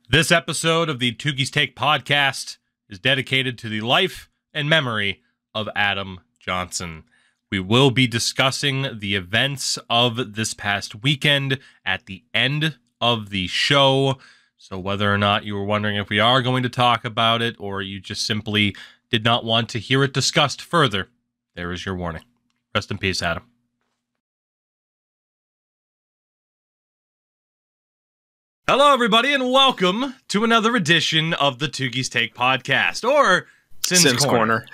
This episode of the Tougies Take podcast is dedicated to the life and memory of Adam Johnson. We will be discussing the events of this past weekend at the end of the show. So whether or not you were wondering if we are going to talk about it or you just simply did not want to hear it discussed further, there is your warning. Rest in peace, Adam. Hello, everybody, and welcome to another edition of the Tougies Take podcast, or Sin's Corner.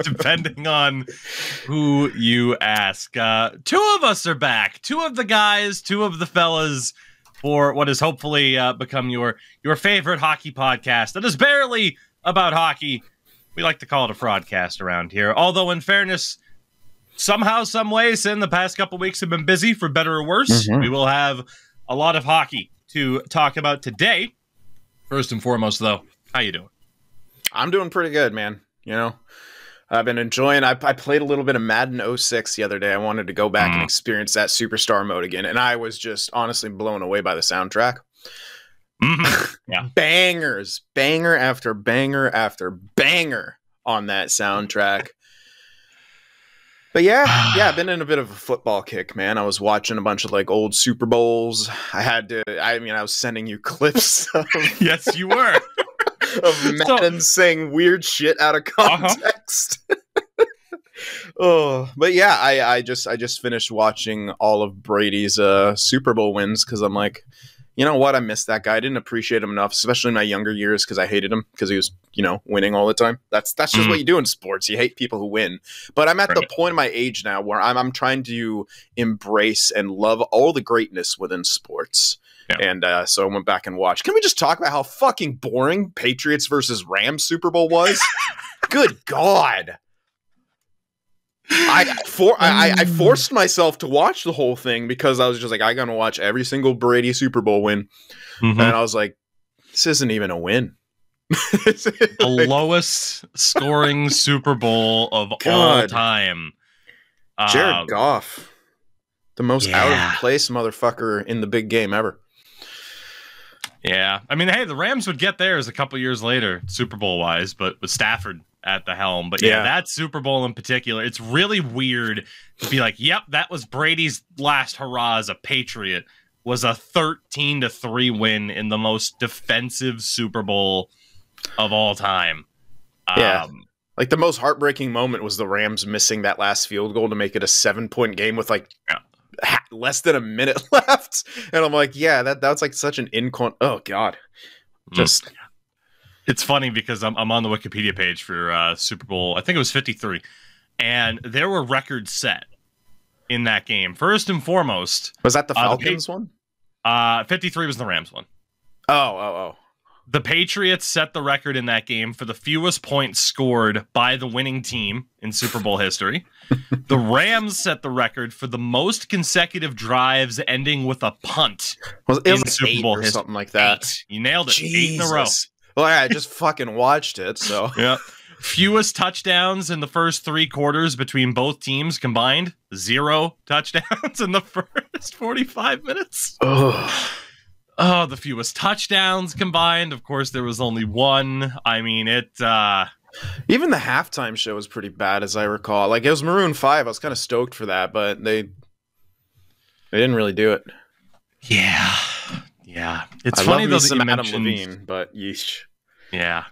Depending on who you ask. Two of us are back. Two of the guys, two of the fellas, for what has hopefully become your favorite hockey podcast that is barely about hockey. We like to call it a fraudcast around here. Although, in fairness, somehow, some way, Sin, the past couple weeks have been busy, for better or worse. We will have a lot of hockey to talk about today. First and foremost, though, how you doing? I'm doing pretty good, man. You know, I've been enjoying. I played a little bit of Madden 06 the other day. I wanted to go back and experience that superstar mode again, and I was just honestly blown away by the soundtrack. Yeah, bangers, banger after banger after banger on that soundtrack. But yeah, I've been in a bit of a football kick, man. I was watching a bunch of like old Super Bowls. I was sending you clips of, yes, you were. of Madden saying weird shit out of context. But yeah, I just finished watching all of Brady's Super Bowl wins because I'm like, you know what? I missed that guy. I didn't appreciate him enough, especially in my younger years, because I hated him because he was, winning all the time. That's just what you do in sports. You hate people who win. But I'm at the point in my age now where I'm trying to embrace and love all the greatness within sports. Yeah. And so I went back and watched. Can we just talk about how fucking boring Patriots versus Rams Super Bowl was? Good God. I forced myself to watch the whole thing because I was just like, I gotta watch every single Brady Super Bowl win. And I was like, this isn't even a win. The lowest scoring Super Bowl of all time. Jared Goff. The most out of place motherfucker in the big game ever. Yeah. I mean, hey, the Rams would get theirs a couple years later, Super Bowl wise, but with Stafford at the helm. But yeah, that Super Bowl in particular, it's really weird to be like, yep, that was Brady's last hurrah as a Patriot, was a 13-3 win in the most defensive Super Bowl of all time. Like the most heartbreaking moment was the Rams missing that last field goal to make it a 7-point game with less than a minute left. And I'm like, yeah, that's like such an oh God. Just It's funny because I'm on the Wikipedia page for Super Bowl. I think it was 53. And there were records set in that game. First and foremost. Was that the Falcons one? 53 was the Rams one. Oh. The Patriots set the record in that game for the fewest points scored by the winning team in Super Bowl history. The Rams set the record for the most consecutive drives ending with a punt in Super Bowl history. Something like that. 8. You nailed it. Jesus. 8 in a row. Well, I just fucking watched it, so. Yeah. Fewest touchdowns in the first 3 quarters between both teams combined. 0 touchdowns in the first 45 minutes. Oh, the fewest touchdowns combined. Of course, there was only 1. I mean, even the halftime show was pretty bad, as I recall. Like, it was Maroon 5. I was kind of stoked for that, but they didn't really do it. Yeah. It's funny though that you Adam mentioned Levine, but yeesh. Yeah.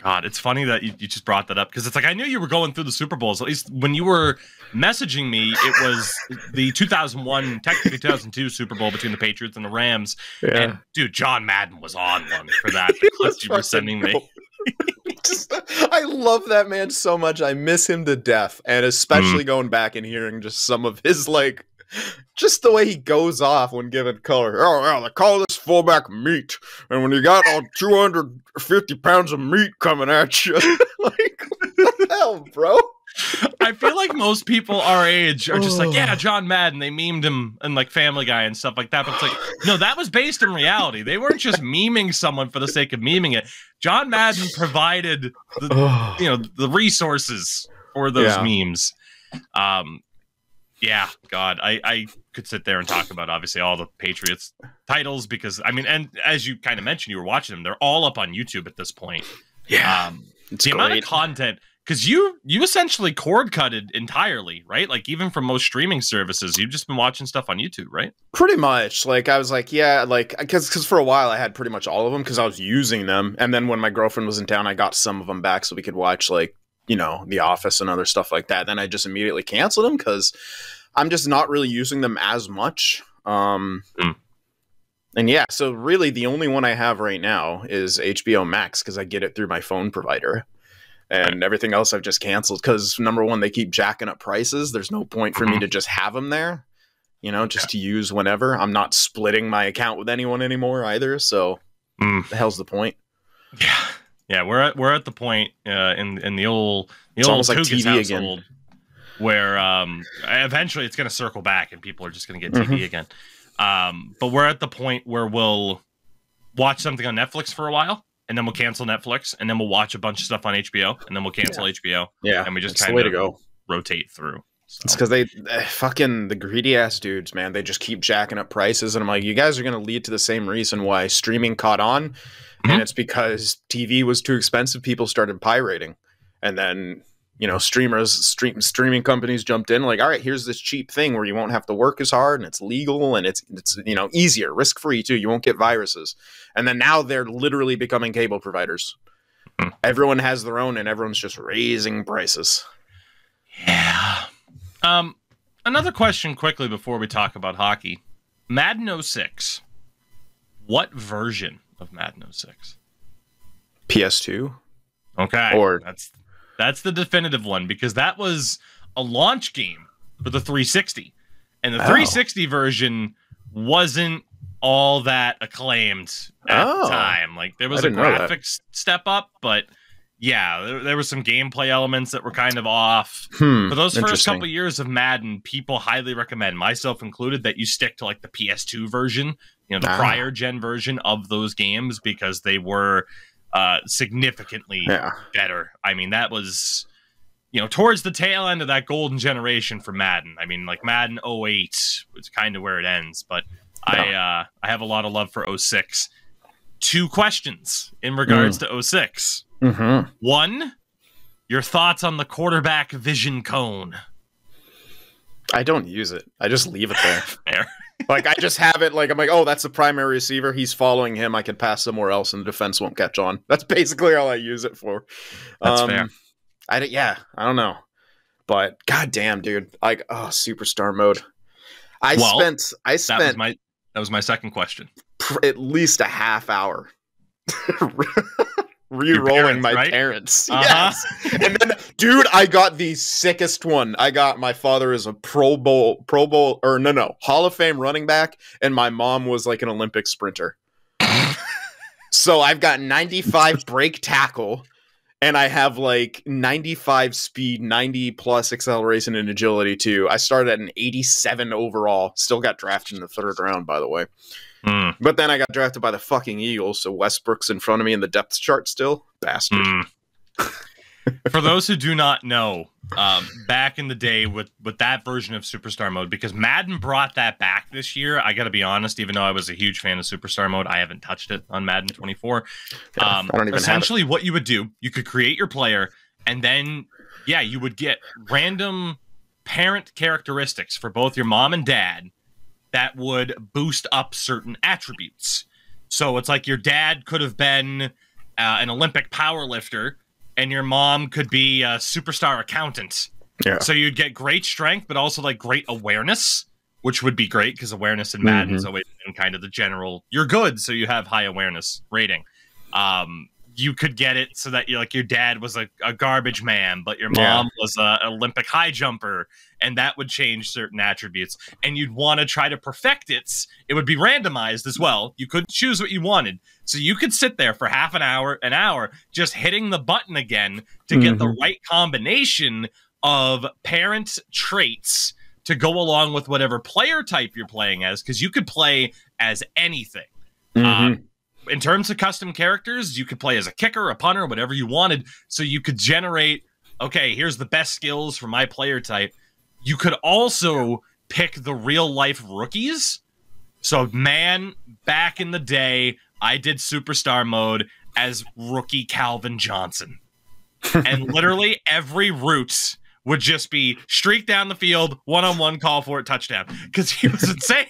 God, it's funny that you just brought that up because it's like I knew you were going through the Super Bowls. At least when you were messaging me, it was the 2001, technically 2002 Super Bowl between the Patriots and the Rams. Yeah. And dude, John Madden was on one for that. The clips you were sending me. I love that man so much. I miss him to death, and especially going back and hearing just some of his just the way he goes off when given color. Oh, well, they call this fullback meat. And when you got all 250 pounds of meat coming at you, like, what the hell, bro? I feel like most people our age are just like, yeah, John Madden. They memed him in like Family Guy and stuff like that. But it's like, no, that was based in reality. They weren't just memeing someone for the sake of memeing it. John Madden provided the resources for those memes. Yeah, God, I could sit there and talk about obviously all the Patriots titles because I mean, and as you kind of mentioned, you were watching them. They're all up on YouTube at this point. Yeah, the amount of content. Because you essentially cord cutted entirely, right? Like even from most streaming services, you've just been watching stuff on YouTube, right? Pretty much. Like I was like, yeah, like because for a while I had pretty much all of them because I was using them, and then when my girlfriend was in town, I got some of them back so we could watch like The Office and other stuff like that. Then I just immediately canceled them because I'm just not really using them as much. And yeah, so really the only one I have right now is HBO Max because I get it through my phone provider. And everything else I've just canceled because, number one, they keep jacking up prices. There's no point for me to just have them there, just to use whenever. I'm not splitting my account with anyone anymore either. So the hell's the point? Yeah. We're at the point in the old almost like Tougies TV household again, where eventually it's going to circle back and people are just going to get TV again. But we're at the point where we'll watch something on Netflix for a while. And then we'll cancel Netflix, and then we'll watch a bunch of stuff on HBO, and then we'll cancel HBO. Yeah, and we just kind of rotate through. So. It's because they fucking the greedy ass dudes, man. They just keep jacking up prices, and I'm like, you guys are going to lead to the same reason why streaming caught on, and it's because TV was too expensive. People started pirating, and then streaming companies jumped in, like, all right, here's this cheap thing where you won't have to work as hard, and it's legal, and it's easier, risk free too. You won't get viruses. And then now they're literally becoming cable providers. Everyone has their own, and everyone's just raising prices. Yeah. Another question quickly before we talk about hockey. Madden 06. What version of Madden 06? PS2. Okay. Or that's the definitive one because that was a launch game for the 360. And the 360 version wasn't all that acclaimed at the time. Like there was a graphics step up, but yeah, there were some gameplay elements that were kind of off. For those first couple of years of Madden, people highly recommend, myself included, that you stick to like the PS2 version, the prior gen version of those games because they were significantly better. I mean, that was towards the tail end of that golden generation for Madden. I mean, like Madden 08 was kind of where it ends, but I have a lot of love for 06. 2 questions in regards to 06. One, your thoughts on the quarterback vision cone. I don't use it. I just leave it there. Fair. Like I just have it. Like I'm like, oh, that's the primary receiver. He's following him. I can pass somewhere else, and the defense won't catch on. That's basically all I use it for. That's fair. I don't know, but goddamn, dude, like, superstar mode. I spent. That was my second question. At least a half hour re-rolling my parents. Yes. And then, dude, I got the sickest one. I got my father is a Pro Bowl Hall of Fame running back, and my mom was like an Olympic sprinter. So I've got 95 break tackle, and I have like 95 speed, 90 plus acceleration and agility too. I started at an 87 overall. Still got drafted in the 3rd round, by the way. But then I got drafted by the fucking Eagles, so Westbrook's in front of me in the depth chart still. Bastard. For those who do not know, back in the day with that version of Superstar Mode, because Madden brought that back this year, I got to be honest, even though I was a huge fan of Superstar Mode, I haven't touched it on Madden 24. I don't even essentially, what you would do, you could create your player, and then, you would get random parent characteristics for both your mom and dad that would boost up certain attributes. So it's like your dad could have been an Olympic powerlifter, and your mom could be a superstar accountant. Yeah. So you'd get great strength, but also like great awareness, which would be great because awareness in Madden is always been kind of the general. You're good, so you have high awareness rating. You could get it so that your dad was a garbage man, but your mom was an Olympic high jumper, and that would change certain attributes. And you'd want to try to perfect it. It would be randomized as well. You could choose what you wanted. So you could sit there for half an hour, just hitting the button again to get the right combination of parent traits to go along with whatever player type you're playing as, because you could play as anything. In terms of custom characters, you could play as a kicker, a punter, whatever you wanted. So you could generate, okay, here's the best skills for my player type. You could also pick the real life rookies. So, man, back in the day, I did superstar mode as rookie Calvin Johnson. And literally every route would just be streak down the field, one-on-one, call for it, touchdown. Because he was insane.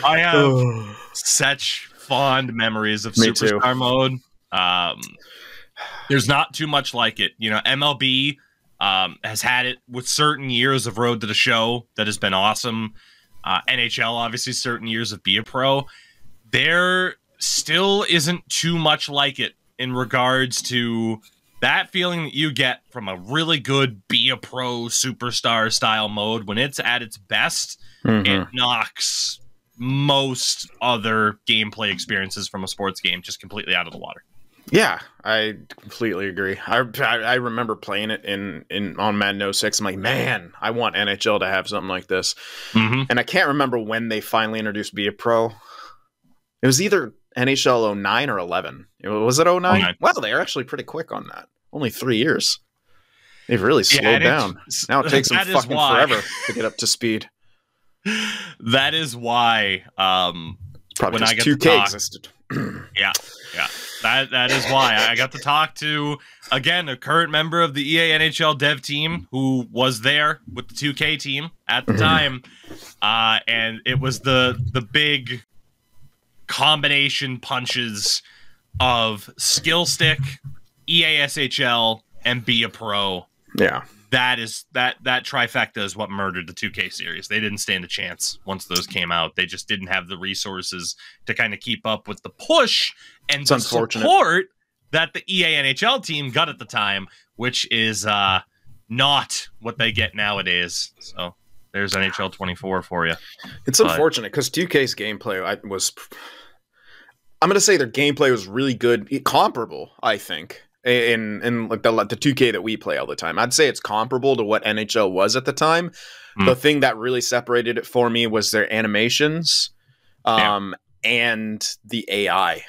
I have such fond memories of superstar mode. There's not too much like it. You know, MLB has had it with certain years of Road to the Show that has been awesome. NHL, obviously, certain years of Be a Pro. There still isn't too much like it in regards to that feeling that you get from a really good Be a Pro superstar style mode. When it's at its best, it knocks most other gameplay experiences from a sports game just completely out of the water. Yeah, I completely agree. I remember playing it on Madden 06. I'm like, man, I want NHL to have something like this. And I can't remember when they finally introduced Be a Pro. It was either NHL 09 or 11. Was it 09? Wow, they're actually pretty quick on that. Only 3 years. They've really slowed down. Now it takes them fucking forever to get up to speed. That is why probably when I get 2K existed. Yeah. That is why I got to talk to, again, a current member of the EA NHL dev team who was there with the 2K team at the time. And it was the big combination punches of skill stick, EA SHL, and Be a Pro. Yeah. That trifecta is what murdered the 2K series. They didn't stand a chance once those came out. They just didn't have the resources to kind of keep up with the push and the support that the EA NHL team got at the time, which is not what they get nowadays. So there's NHL 24 for you. It's unfortunate because 2K's gameplay I'm going to say their gameplay was really good, comparable, I think. In like the 2K that we play all the time, I'd say it's comparable to what NHL was at the time. The thing that really separated it for me was their animations, and the AI.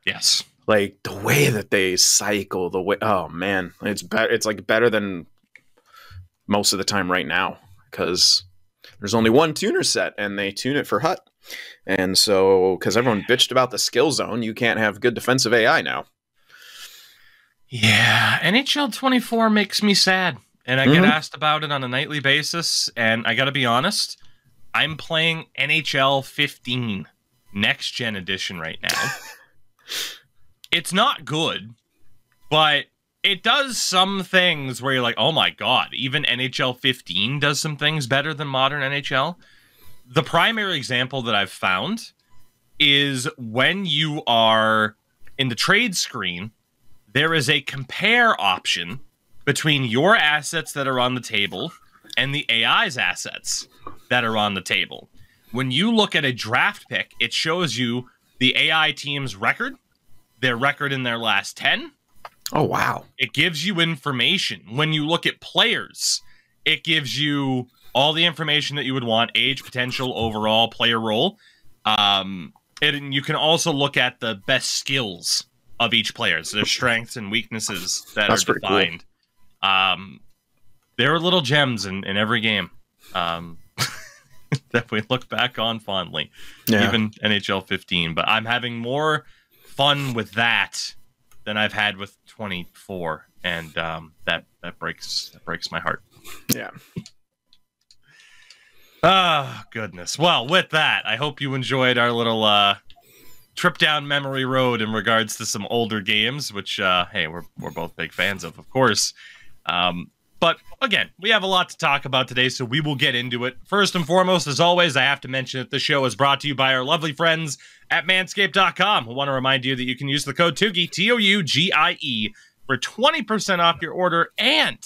Yes, like the way that they cycle, the way. Oh man, it's better. It's like better than most of the time right now because there's only one tuner set, and they tune it for HUT. And so, because everyone bitched about the skill zone, you can't have good defensive AI now. Yeah, NHL 24 makes me sad, and I get asked about it on a nightly basis, and I gotta be honest, I'm playing NHL 15 Next Gen Edition right now. It's not good, but it does some things where you're like, oh my god, even NHL 15 does some things better than modern NHL. The primary example that I've found is when you are in the trade screen, there is a compare option between your assets that are on the table and the AI's assets that are on the table. When you look at a draft pick, it shows you the AI team's record, their record in their last 10. Oh, wow. It gives you information. When you look at players, it gives you all the information that you would want, age, potential, overall, player role. And you can also look at the best skills of each player, so their strengths and weaknesses that are defined. Cool. There are little gems in every game that we look back on fondly, even NHL 15. But I'm having more fun with that than I've had with 24, and that breaks my heart. Yeah. Oh, goodness. Well, with that, I hope you enjoyed our little trip down memory road in regards to some older games, which, hey, we're both big fans of course. But, again, we have a lot to talk about today, so we will get into it. First and foremost, as always, I have to mention that the show is brought to you by our lovely friends at Manscaped.com. I want to remind you that you can use the code Tougie, Tougie, for 20% off your order, and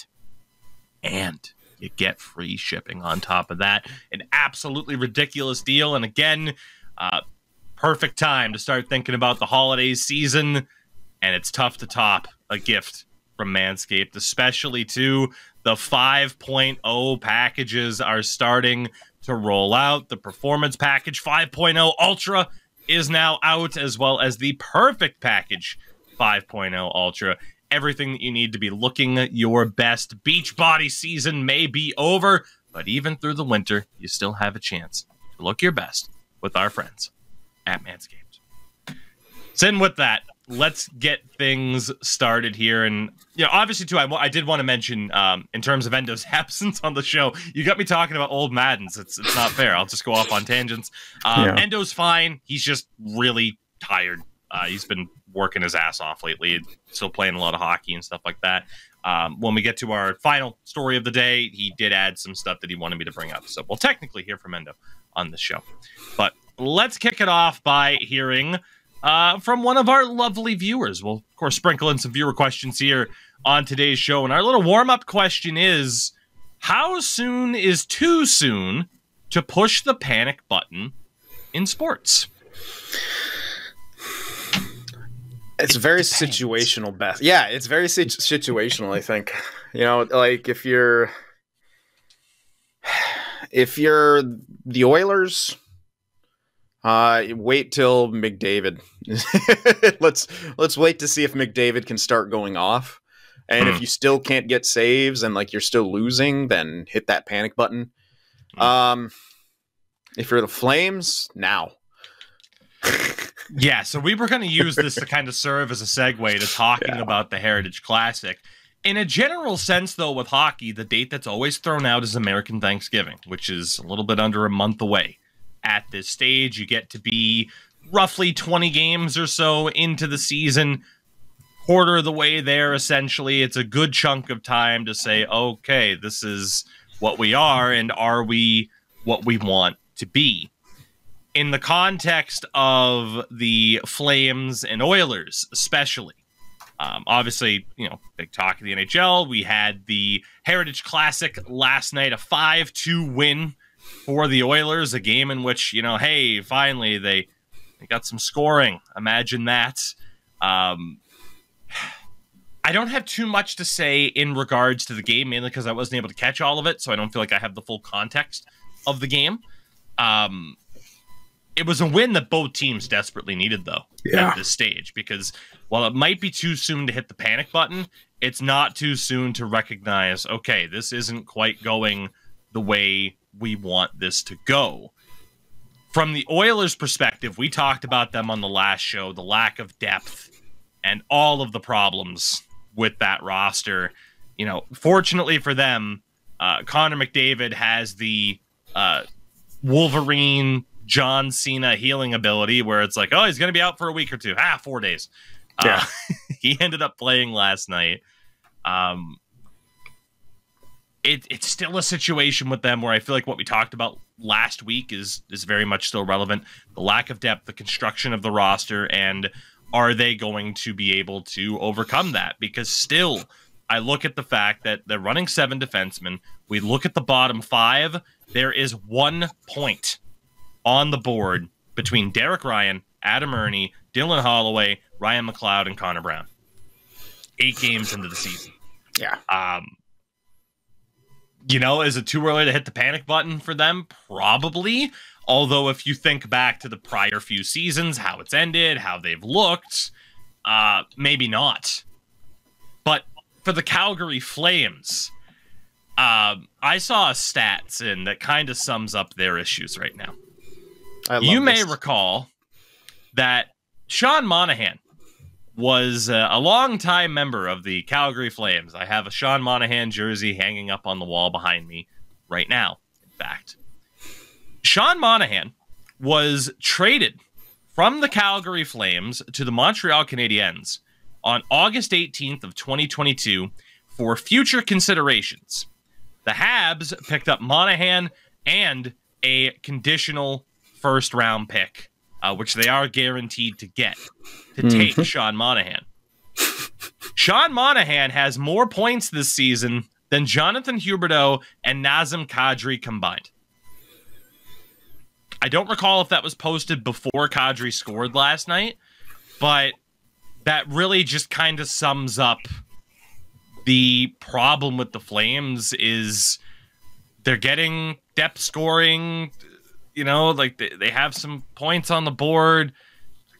you get free shipping on top of that. An absolutely ridiculous deal, and again, perfect time to start thinking about the holiday season, and it's tough to top a gift from Manscaped, especially to the 5.0 packages are starting to roll out. The Performance Package 5.0 Ultra is now out, as well as the Perfect Package 5.0 Ultra. Everything that you need to be looking your best. Beach body season may be over, but even through the winter, you still have a chance to look your best with our friends at Manscaped. So with that, let's get things started here. And obviously, too, I did want to mention in terms of Endo's absence on the show, you got me talking about old Maddens. It's not fair. I'll just go off on tangents. Endo's fine. He's just really tired. He's been working his ass off lately, still playing a lot of hockey and stuff like that. When we get to our final story of the day, he did add some stuff that he wanted me to bring up. So we'll technically hear from Endo on the show. But let's kick it off by hearing from one of our lovely viewers. We'll, of course, sprinkle in some viewer questions here on today's show. And our little warm-up question is, how soon is too soon to push the panic button in sports? It's very situational, Beth. Yeah, it's very situational, I think. Like if you're the Oilers, wait till McDavid. let's wait to see if McDavid can start going off. And if you still can't get saves and like you're still losing, then hit that panic button. If you're the Flames, now. Yeah, so we were going to use this to kind of serve as a segue to talking about the Heritage Classic. In a general sense, though, with hockey, the date that's always thrown out is American Thanksgiving, which is a little bit under a month away. At this stage, you get to be roughly 20 games or so into the season, quarter of the way there, essentially. It's a good chunk of time to say, okay, this is what we are, and are we what we want to be? In the context of the Flames and Oilers, especially, obviously, big talk of the NHL. We had the Heritage Classic last night, a 5-2 win for the Oilers, a game in which, hey, finally they got some scoring. Imagine that. I don't have too much to say in regards to the game, mainly because I wasn't able to catch all of it, so I don't feel like I have the full context of the game. It was a win that both teams desperately needed, though, at this stage, because while it might be too soon to hit the panic button, it's not too soon to recognize, okay, this isn't quite going the way we want this to go. From the Oilers' perspective, we talked about them on the last show, the lack of depth and all of the problems with that roster. Fortunately for them, Connor McDavid has the Wolverine John Cena healing ability where it's like, oh, he's going to be out for a week or two. 4 days. He ended up playing last night. It's still a situation with them where I feel like what we talked about last week is very much still relevant. The lack of depth, the construction of the roster, and are they going to be able to overcome that? Because still, I look at the fact that they're running 7 defensemen. We look at the bottom 5. There is 1 point on the board between Derek Ryan, Adam Ernie, Dylan Holloway, Ryan McLeod, and Connor Brown. 8 games into the season. Yeah. Is it too early to hit the panic button for them? Probably. Although if you think back to the prior few seasons, how it's ended, how they've looked, maybe not. But for the Calgary Flames, I saw stats in that kind of sums up their issues right now. You may recall that Sean Monahan was a longtime member of the Calgary Flames. I have a Sean Monahan jersey hanging up on the wall behind me right now, in fact. Sean Monahan was traded from the Calgary Flames to the Montreal Canadiens on August 18th of 2022 for future considerations. The Habs picked up Monahan and a conditional first-round pick, which they are guaranteed to get, to take Sean Monahan. Sean Monahan has more points this season than Jonathan Huberdeau and Nazem Kadri combined. I don't recall if that was posted before Kadri scored last night, but that really just kind of sums up the problem with the Flames is they're getting depth scoring. Like they have some points on the board.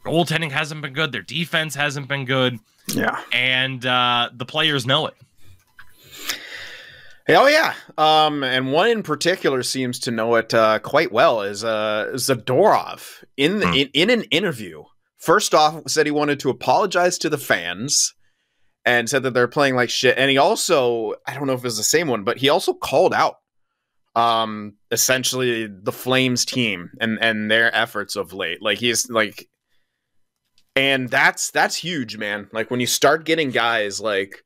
Their goaltending hasn't been good. Their defense hasn't been good. Yeah. And the players know it. Hell yeah. And one in particular seems to know it quite well is Zadorov in an interview. First off, said he wanted to apologize to the fans and said that they're playing like shit. And he also, I don't know if it was the same one, but he also called out essentially the Flames team and their efforts of late. Like he's like, and that's huge, man. Like when you start getting guys like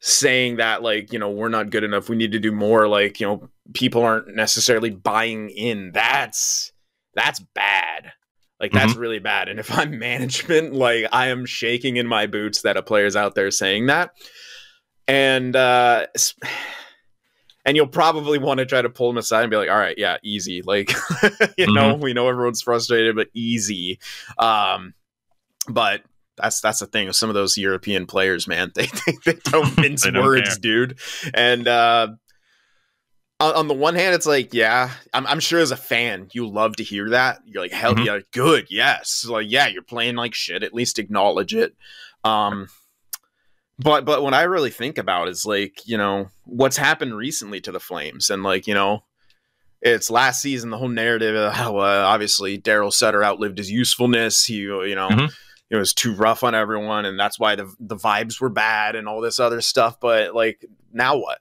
saying that, like, you know, we're not good enough, we need to do more, like, you know, people aren't necessarily buying in, that's bad. Like that's really bad. And if I'm management, like I am shaking in my boots that a player's out there saying that. And you'll probably want to try to pull them aside and be like, all right, yeah, easy, like you know, we know everyone's frustrated, but easy. But that's the thing with some of those European players, man. They don't mince They don't words, care. dude. And on the one hand, it's like, yeah, I'm sure as a fan, you love to hear that. You're like, hell yeah, good, yes. Like, yeah, you're playing like shit. At least acknowledge it. But what I really think about is like, you know, what's happened recently to the Flames, and like, you know, it's last season, the whole narrative of how obviously Daryl Sutter outlived his usefulness. He, you know. It was too rough on everyone, and that's why the vibes were bad and all this other stuff. But like, now what?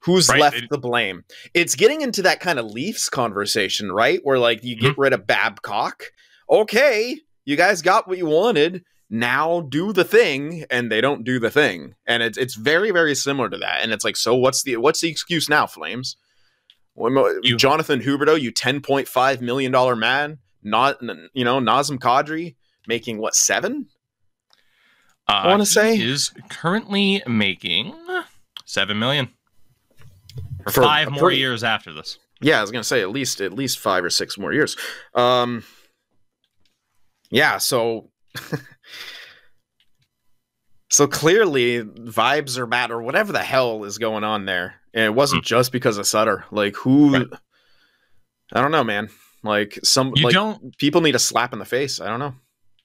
Who's left the blame? It's getting into that kind of Leafs conversation, right? Where like you get rid of Babcock. Okay, you guys got what you wanted. Now do the thing, and they don't do the thing, and it's very, very similar to that. And it's like, so what's the excuse now, Flames? Jonathan Huberdeau, you $10.5 million man, not, you know, Nazem Kadri making what, 7? I want to say is currently making $7 million for 5 more years after this. Yeah, I was gonna say at least 5 or 6 more years. Yeah, so so clearly vibes are bad, or whatever the hell is going on there. And it wasn't just because of Sutter. Like who? Right. I don't know, man. Like people need a slap in the face. I don't know.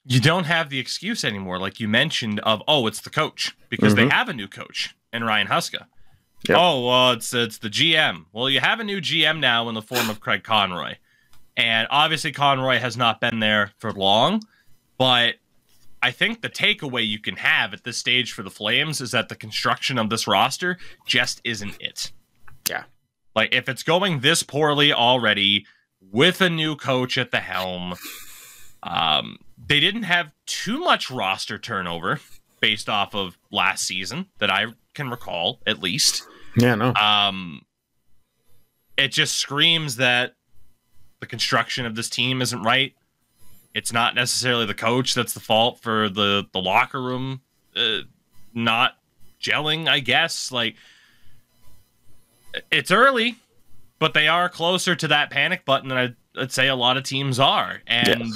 You don't have the excuse anymore, like you mentioned, of, oh, it's the coach, because they have a new coach in Ryan Huska. Yep. Oh, well, it's the GM. Well, you have a new GM now in the form of Craig Conroy. And obviously Conroy has not been there for long, but I think the takeaway you can have at this stage for the Flames is that the construction of this roster just isn't it. Yeah. Like, if it's going this poorly already with a new coach at the helm, they didn't have too much roster turnover based off of last season that I can recall, at least. Yeah, no. It just screams that the construction of this team isn't right. It's not necessarily the coach that's the fault for the locker room not gelling, I guess. Like, it's early, but they are closer to that panic button than I'd say a lot of teams are. And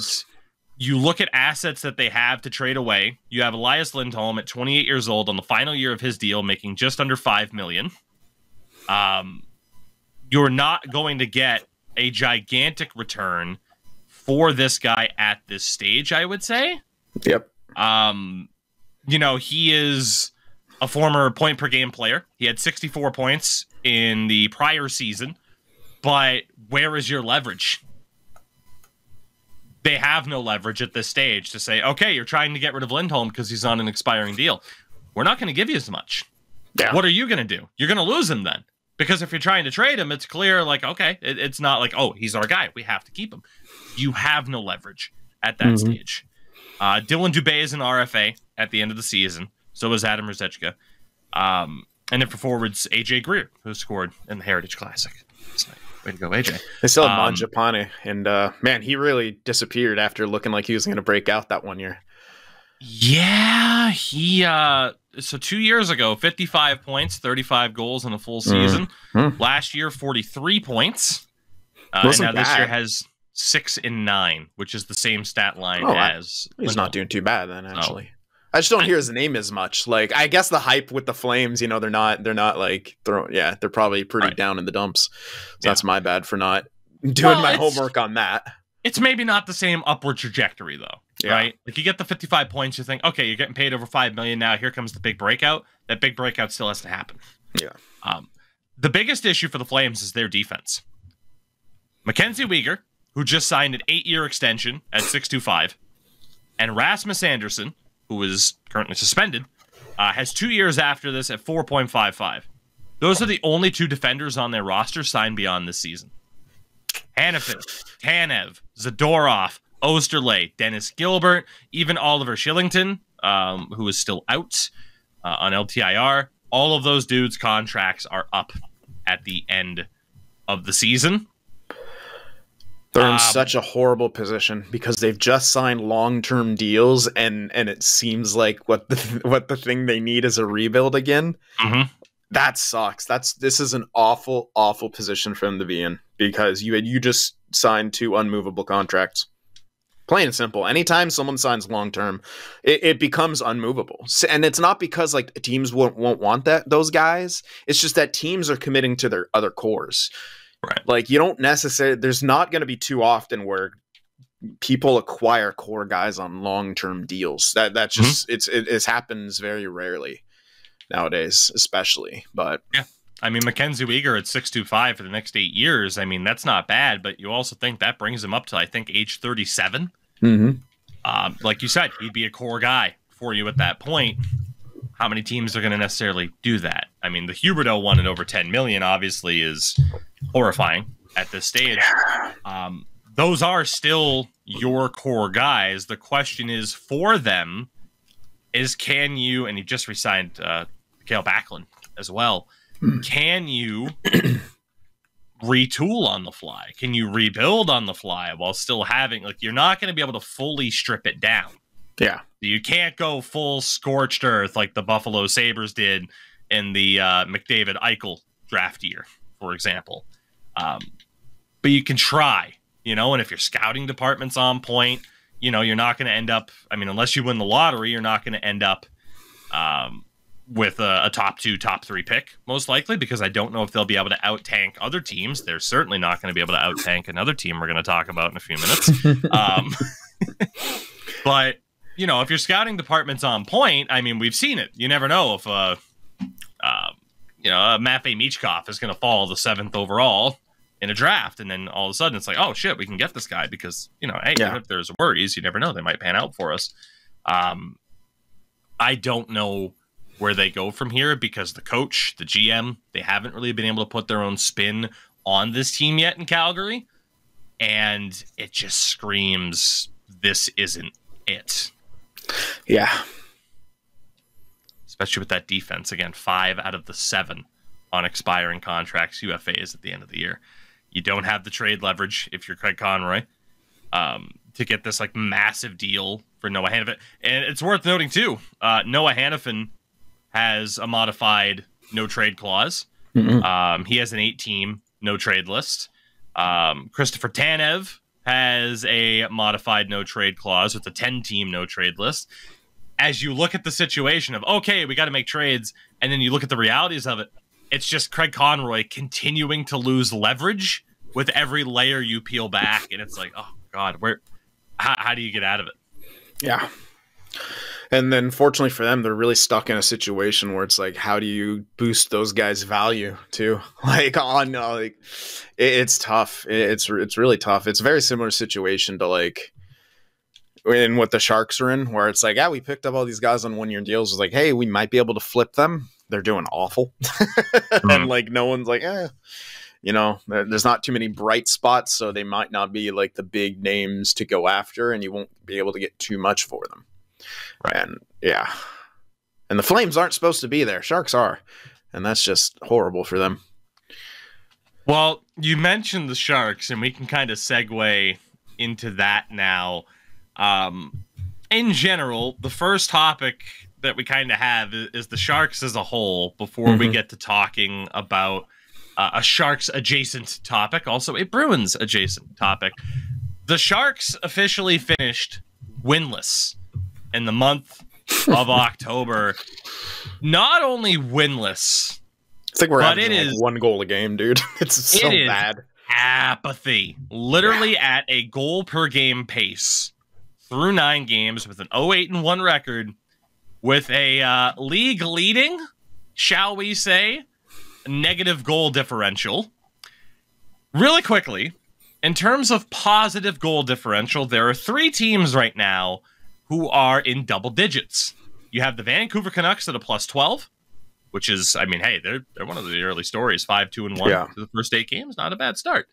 you look at assets that they have to trade away. You have Elias Lindholm at 28 years old on the final year of his deal, making just under $5 million. You're not going to get a gigantic return for this guy at this stage, I would say. Yep. You know, he is a former point per game player. He had 64 points in the prior season, but where is your leverage? They have no leverage at this stage to say, okay, you're trying to get rid of Lindholm because he's on an expiring deal. We're not going to give you as much. Yeah. What are you going to do? You're going to lose him then. Because if you're trying to trade him, it's clear, like, okay, it's not like, oh, he's our guy, we have to keep him. You have no leverage at that stage. Dylan Dubé is an RFA at the end of the season. So is Adam Ruzicka. And then for forwards, AJ Greer, who scored in the Heritage Classic. Way to go, AJ. They still have Mangiapane, and man, he really disappeared after looking like he was going to break out that one year. Yeah, he so 2 years ago, 55 points, 35 goals in a full season. Last year, 43 points. And now this year has 6 and 9, which is the same stat line as he's not doing too bad then, actually. I just don't hear his name as much. Like, I guess the hype with the Flames, you know, they're not like they're probably pretty down in the dumps. So that's my bad for not doing my homework on that. It's maybe not the same upward trajectory though, right? Like, you get the 55 points, you think, okay, you're getting paid over $5 million now. Here comes the big breakout. That big breakout still has to happen. Yeah. The biggest issue for the Flames is their defense. Mackenzie Weegar, who just signed an 8-year extension at 6.25, and Rasmus Andersson, who is currently suspended, has 2 years after this at 4.55. Those are the only 2 defenders on their roster signed beyond this season. Hanifin, Tanev, Zadorov, Osterley, Dennis Gilbert, even Oliver Shillington, who is still out on LTIR. All of those dudes' contracts are up at the end of the season. They're in such a horrible position because they've just signed long-term deals, and it seems like what the thing they need is a rebuild again. Mm-hmm. That sucks. This is an awful, awful position for them to be in because you just signed 2 unmovable contracts. Plain and simple. Anytime someone signs long-term, it becomes unmovable. And it's not because like teams won't want those guys. It's just that teams are committing to their other cores. Right. Like you don't necessarily, there's not going to be too often where people acquire core guys on long-term deals. That's just, it happens very rarely nowadays, especially. But yeah, I mean, Mackenzie Weegar at 6.25 for the next 8 years. I mean, that's not bad, but you also think that brings him up to, I think, age 37. Like you said, he'd be a core guy for you at that point. How many teams are going to necessarily do that? I mean, the Huberdeau one at over 10 million obviously is horrifying at this stage. Those are still your core guys. The question is for them is can you, and he just re-signed Mikhail Backlund as well, can you retool on the fly? Can you rebuild on the fly while still having, like, you're not going to be able to fully strip it down. Yeah. You can't go full scorched earth like the Buffalo Sabres did in the McDavid Eichel draft year, for example. But you can try, you know, and if your scouting department's on point, you know, you're not going to end up, I mean, unless you win the lottery, you're not going to end up with a top 2, top 3 pick, most likely, because I don't know if they'll be able to out-tank other teams. They're certainly not going to be able to out-tank another team we're going to talk about in a few minutes. But, you know, if your scouting department's on point, I mean, we've seen it. You never know if, you know, Matvei Michkov is going to fall the 7th overall in a draft, and then all of a sudden it's like, oh shit, we can get this guy because, you know, hey, even if there's worries, you never know, they might pan out for us. I don't know where they go from here because the coach, the GM, they haven't really been able to put their own spin on this team yet in Calgary, and it just screams this isn't it. Yeah. Especially with that defense. Again, 5 out of the 7 on expiring contracts, UFAs at the end of the year. You don't have the trade leverage if you're Craig Conroy to get this like massive deal for Noah Hanifin. And it's worth noting too, Noah Hanifin has a modified no trade clause. He has an 8-team no trade list. Christopher Tanev has a modified no trade clause with a 10-team no trade list. As you look at the situation of, okay, we got to make trades, and then you look at the realities of it, it's just Craig Conroy continuing to lose leverage with every layer you peel back, and it's like, oh God, how do you get out of it? Yeah. And then fortunately for them, they're really stuck in a situation where it's like, how do you boost those guys' value too? Like it's tough. It's really tough. It's a very similar situation to like in what the Sharks are in, where it's like, yeah, we picked up all these guys on 1-year deals. It's like, hey, we might be able to flip them. They're doing awful. And like, no one's like, you know, there's not too many bright spots. So they might not be like the big names to go after, and you won't be able to get too much for them. Right. And yeah. And the Flames aren't supposed to be there. Sharks are. And that's just horrible for them. Well, you mentioned the Sharks, and we can kind of segue into that now. In general, the first topic that we kind of have is the Sharks as a whole before we get to talking about a Sharks adjacent topic, also a Bruins adjacent topic. The Sharks officially finished winless in the month of October. Not only winless, it's like we're averaging like 1 goal a game, dude. It's so bad. Apathy. Literally at a goal per game pace through 9 games with an 0-8-1 record, with a league leading, shall we say, negative goal differential. Really quickly, in terms of positive goal differential, there are 3 teams right now who are in double digits. You have the Vancouver Canucks at a +12, which is, I mean, hey, they're one of the early stories, 5-2-1 to the first 8 games. Not a bad start.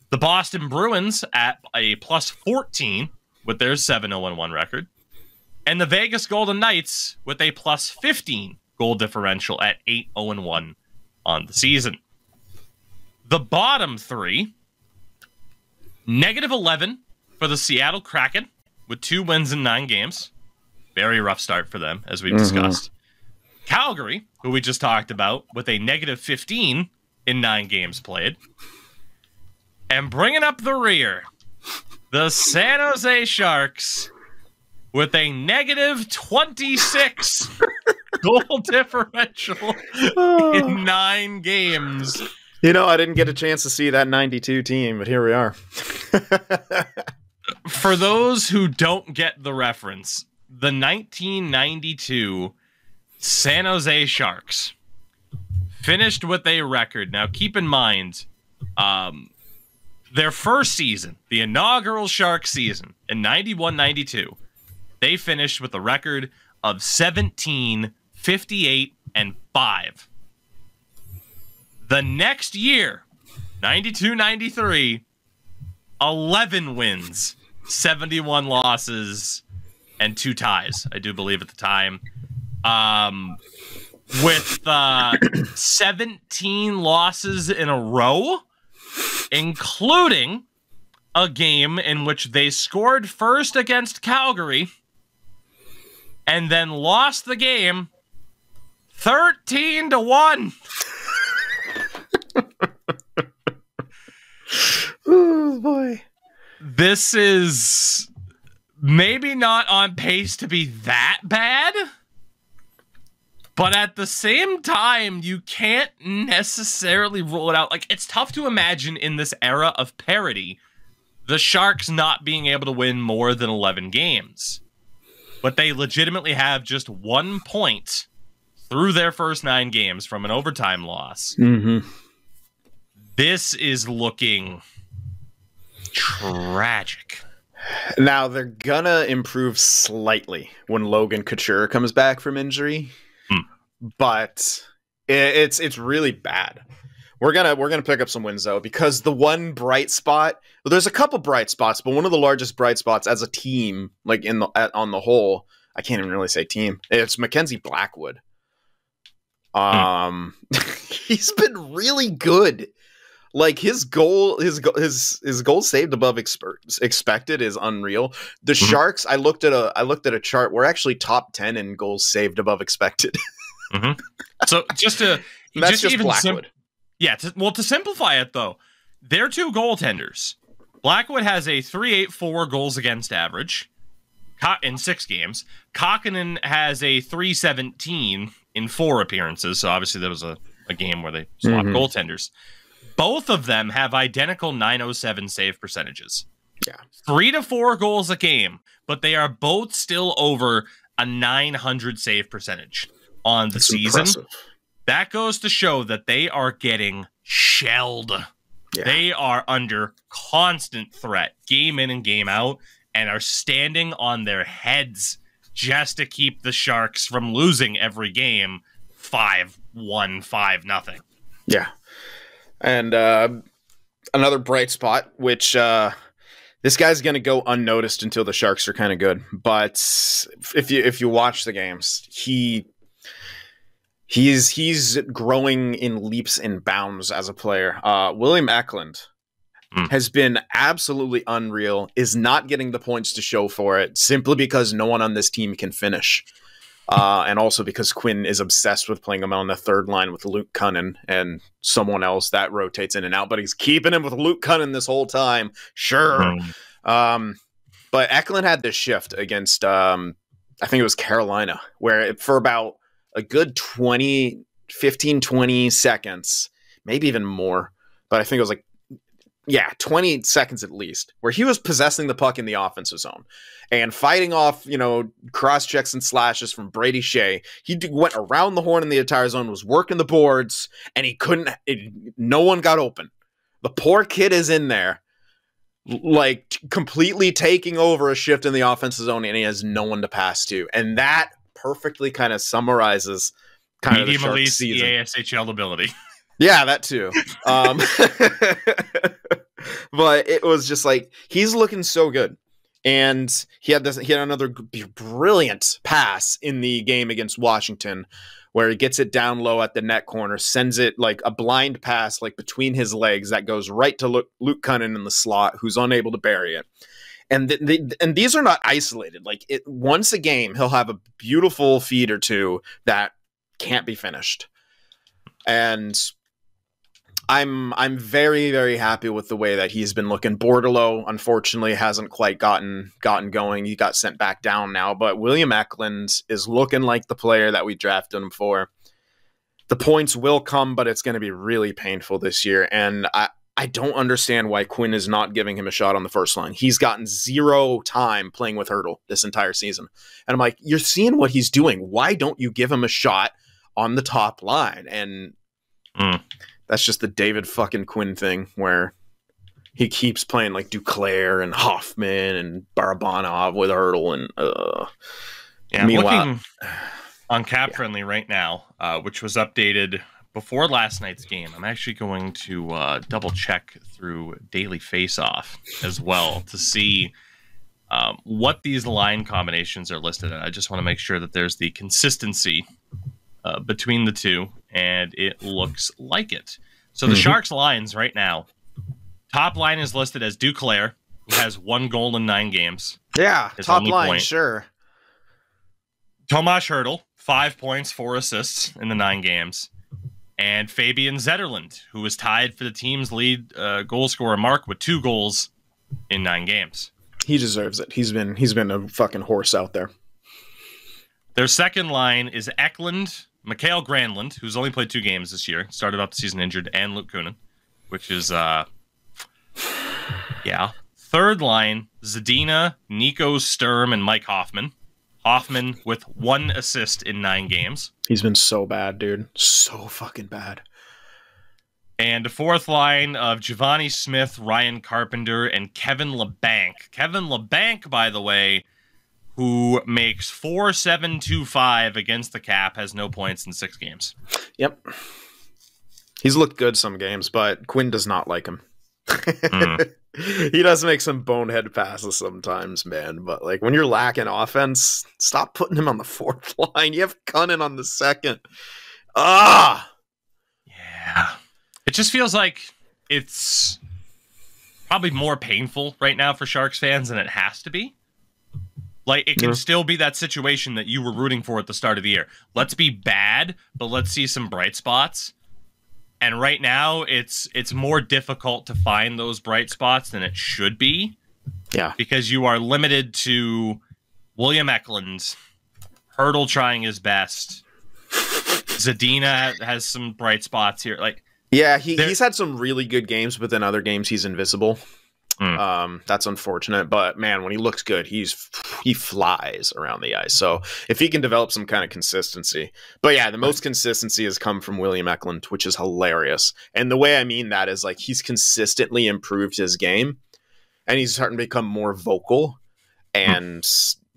The Boston Bruins at a +14 with their 7-0-1 record. And the Vegas Golden Knights with a +15 goal differential at 8-0-1 on the season. The bottom 3, -11 for the Seattle Kraken with 2 wins in 9 games. Very rough start for them, as we've discussed. Calgary, who we just talked about, with a -15 in 9 games played. And bringing up the rear, the San Jose Sharks with a -26 goal differential in 9 games. You know, I didn't get a chance to see that 92 team, but here we are. For those who don't get the reference, the 1992 San Jose Sharks finished with a record. Now, keep in mind, their first season, the inaugural Shark season in 91-92, they finished with a record of 17-58-5. The next year, 92-93, 11 wins, 71 losses, and 2 ties, I do believe at the time. With 17 losses in a row, including a game in which they scored first against Calgary and then lost the game 13-1. Oh boy. This is maybe not on pace to be that bad, but at the same time, you can't necessarily rule it out. Like, it's tough to imagine in this era of parity, the Sharks not being able to win more than 11 games. But they legitimately have just 1 point through their first 9 games from an overtime loss. This is looking tragic. Now, they're gonna improve slightly when Logan Couture comes back from injury. But it's really bad. We're gonna pick up some wins though, because the one bright spot, well, there's a couple bright spots, but one of the largest bright spots as a team, like on the whole, I can't even really say team. It's Mackenzie Blackwood. He's been really good. Like his goal saved above expected is unreal. The Sharks, I looked at a chart. We're actually top 10 in goals saved above expected. So just Blackwood. To simplify it though, they're 2 goaltenders. Blackwood has a .384 goals against average in 6 games. Kakkonen has a .317 in 4 appearances. So obviously there was a game where they swapped goaltenders. Both of them have identical .907 save percentages. Yeah, 3 to 4 goals a game, but they are both still over a .900 save percentage on the season. Impressive. That goes to show that they are getting shelled. Yeah. They are under constant threat, game in and game out, and are standing on their heads just to keep the Sharks from losing every game 5-1, 5-0. Yeah. And another bright spot, which this guy's going to go unnoticed until the Sharks are kind of good. But if you watch the games, he's growing in leaps and bounds as a player. William Eklund has been absolutely unreal, is not getting the points to show for it simply because no one on this team can finish. And also because Quinn is obsessed with playing him on the third line with Luke Cunnin and someone else that rotates in and out, but he's keeping him with Luke Cunnin this whole time. Sure. But Eklund had this shift against, I think it was Carolina, where for about a good 15, 20 seconds, maybe even more, but I think it was like 20 seconds at least, where he was possessing the puck in the offensive zone and fighting off, cross checks and slashes from Brady Shea. He went around the horn in the entire zone, was working the boards, and he couldn't. No one got open. The poor kid is in there, like completely taking over a shift in the offensive zone, and he has no one to pass to. And that perfectly kind of summarizes kind of the Sharks season. EASHL ability. Yeah, that too. But it was just like, he's looking so good. And he had another brilliant pass in the game against Washington, where he gets it down low at the net corner, sends it like a blind pass, like between his legs, that goes right to Luke Cunnin in the slot, who's unable to bury it. And and these are not isolated. Like, once a game, he'll have a beautiful feed or two that can't be finished. And I'm very, very happy with the way that he's been looking. Bordeleau, unfortunately, hasn't quite gotten going. He got sent back down now, but William Eklund is looking like the player that we drafted him for. The points will come, but it's going to be really painful this year. And I don't understand why Quinn is not giving him a shot on the first line. He's gotten 0 time playing with Hertl this entire season. And I'm like, you're seeing what he's doing. Why don't you give him a shot on the top line? And that's just the David fucking Quinn thing, where he keeps playing like Duclair and Hoffman and Barabanov with Hertl. And I'm looking on Cap Friendly right now, which was updated before last night's game. I'm actually going to double check through Daily Face-Off as well to see what these line combinations are listed at. I just want to make sure that there's the consistency between the two, and it looks like it. So the Sharks lines right now, top line is listed as Duclair, who has 1 goal in 9 games. Yeah, top line, sure. Tomas Hertl, 5 points, 4 assists in the 9 games. And Fabian Zetterlund, who was tied for the team's lead goal scorer mark with 2 goals in 9 games. He deserves it. He's been a fucking horse out there. Their second line is Eklund, Mikael Granlund, who's only played 2 games this year, started off the season injured, and Luke Kunin, which is, yeah. Third line, Zadina, Nico Sturm, and Mike Hoffman. Hoffman with 1 assist in 9 games. He's been so bad, dude. So fucking bad. And a fourth line of Giovanni Smith, Ryan Carpenter, and Kevin LeBanc. Kevin LeBanc, by the way, who makes 4.725 against the Cap, has no points in 6 games. Yep. He's looked good some games, but Quinn does not like him. He does make some bonehead passes sometimes, man. But like, when you're lacking offense, stop putting him on the 4th line. You have Cunnin on the 2nd. Yeah. It just feels like it's probably more painful right now for Sharks fans than it has to be. Like, it can still be that situation that you were rooting for at the start of the year. Let's be bad, but let's see some bright spots. And right now, it's more difficult to find those bright spots than it should be. Yeah. Because you are limited to William Eklund, Hertl trying his best. Zadina has some bright spots here. Like, yeah, he's had some really good games, but then other games he's invisible. That's unfortunate, but man, when he looks good, he flies around the ice. So if he can develop some kind of consistency, but yeah, the most consistency has come from William Eklund, which is hilarious. And the way I mean that is, like, he's consistently improved his game, and he's starting to become more vocal. And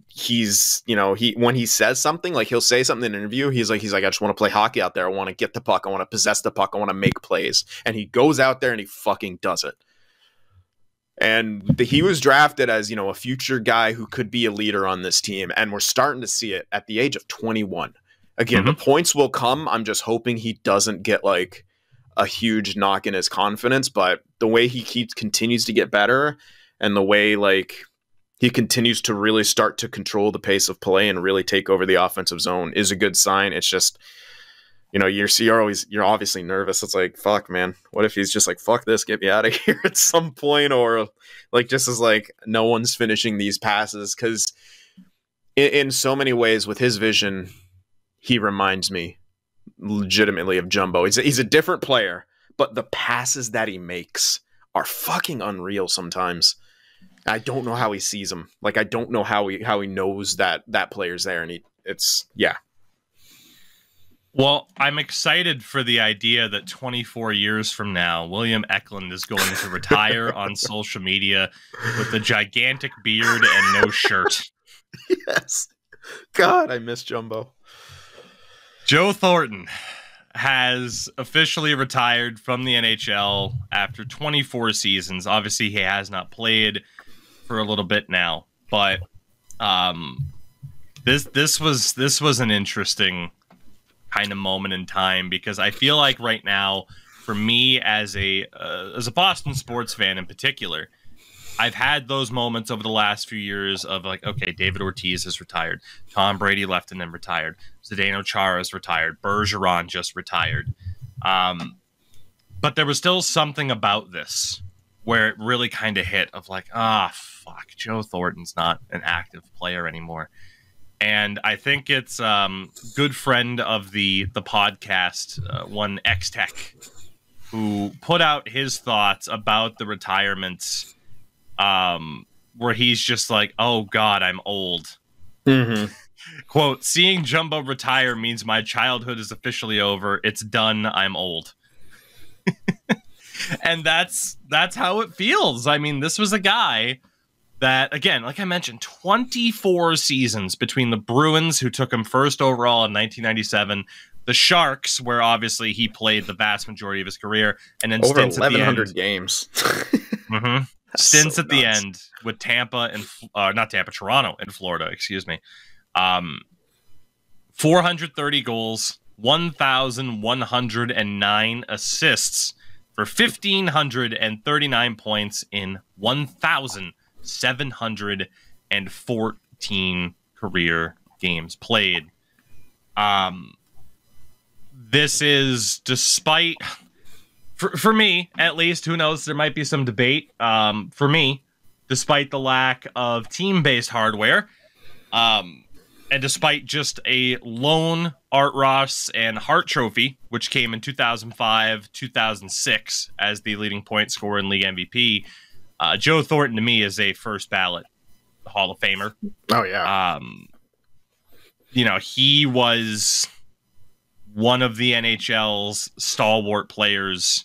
he's, when he says something, like, he'll say something in an interview, he's like, I just want to play hockey out there. I want to get the puck. I want to possess the puck. I want to make plays. And he goes out there and he fucking does it. And he was drafted as, a future guy who could be a leader on this team. And we're starting to see it at the age of 21. Again, the points will come. I'm just hoping he doesn't get like a huge knock in his confidence. But the way he continues to get better, and the way like he continues to really start to control the pace of play and really take over the offensive zone is a good sign. It's just, you're obviously nervous. It's like, fuck, man, what if he's just like, fuck this, get me out of here at some point, or like, just as like, no one's finishing these passes. Because in so many ways, with his vision, he reminds me legitimately of Jumbo. He's a different player, but the passes that he makes are fucking unreal sometimes. I don't know how he sees them. Like, I don't know how he knows that player's there, and yeah. Well, I'm excited for the idea that 24 years from now, William Eklund is going to retire on social media with a gigantic beard and no shirt. Yes. God, I miss Jumbo. Joe Thornton has officially retired from the NHL after 24 seasons. Obviously, he has not played for a little bit now, but this was an interesting kind of moment in time, because I feel like right now, for me as a Boston sports fan in particular, I've had those moments over the last few years of like, okay, David Ortiz is retired, Tom Brady left and then retired, Zdeno Chara is retired, Bergeron just retired, but there was still something about this where it really kind of hit of like, fuck, Joe Thornton's not an active player anymore. And I think it's good friend of the podcast, one X-Tech, who put out his thoughts about the retirements, where he's just like, oh, God, I'm old. Mm-hmm. Quote, seeing Jumbo retire means my childhood is officially over. It's done. I'm old. And that's how it feels. I mean, this was a guy that, again, like I mentioned, 24 seasons between the Bruins, who took him first overall in 1997, the Sharks, where obviously he played the vast majority of his career, and then over stints 1,100 at the end. Games. Mm-hmm. Stints so at the nuts. end with Tampa and Toronto and Florida, excuse me. 430 goals, 1,109 assists for 1,539 points in 1,714 career games played. This is, despite, for me at least, who knows, there might be some debate, for me, despite the lack of team-based hardware, and despite just a lone Art Ross and Hart Trophy, which came in 2005, 2006 as the leading point scorer and league MVP, Joe Thornton to me is a first ballot Hall of Famer. Oh yeah. He was one of the NHL's stalwart players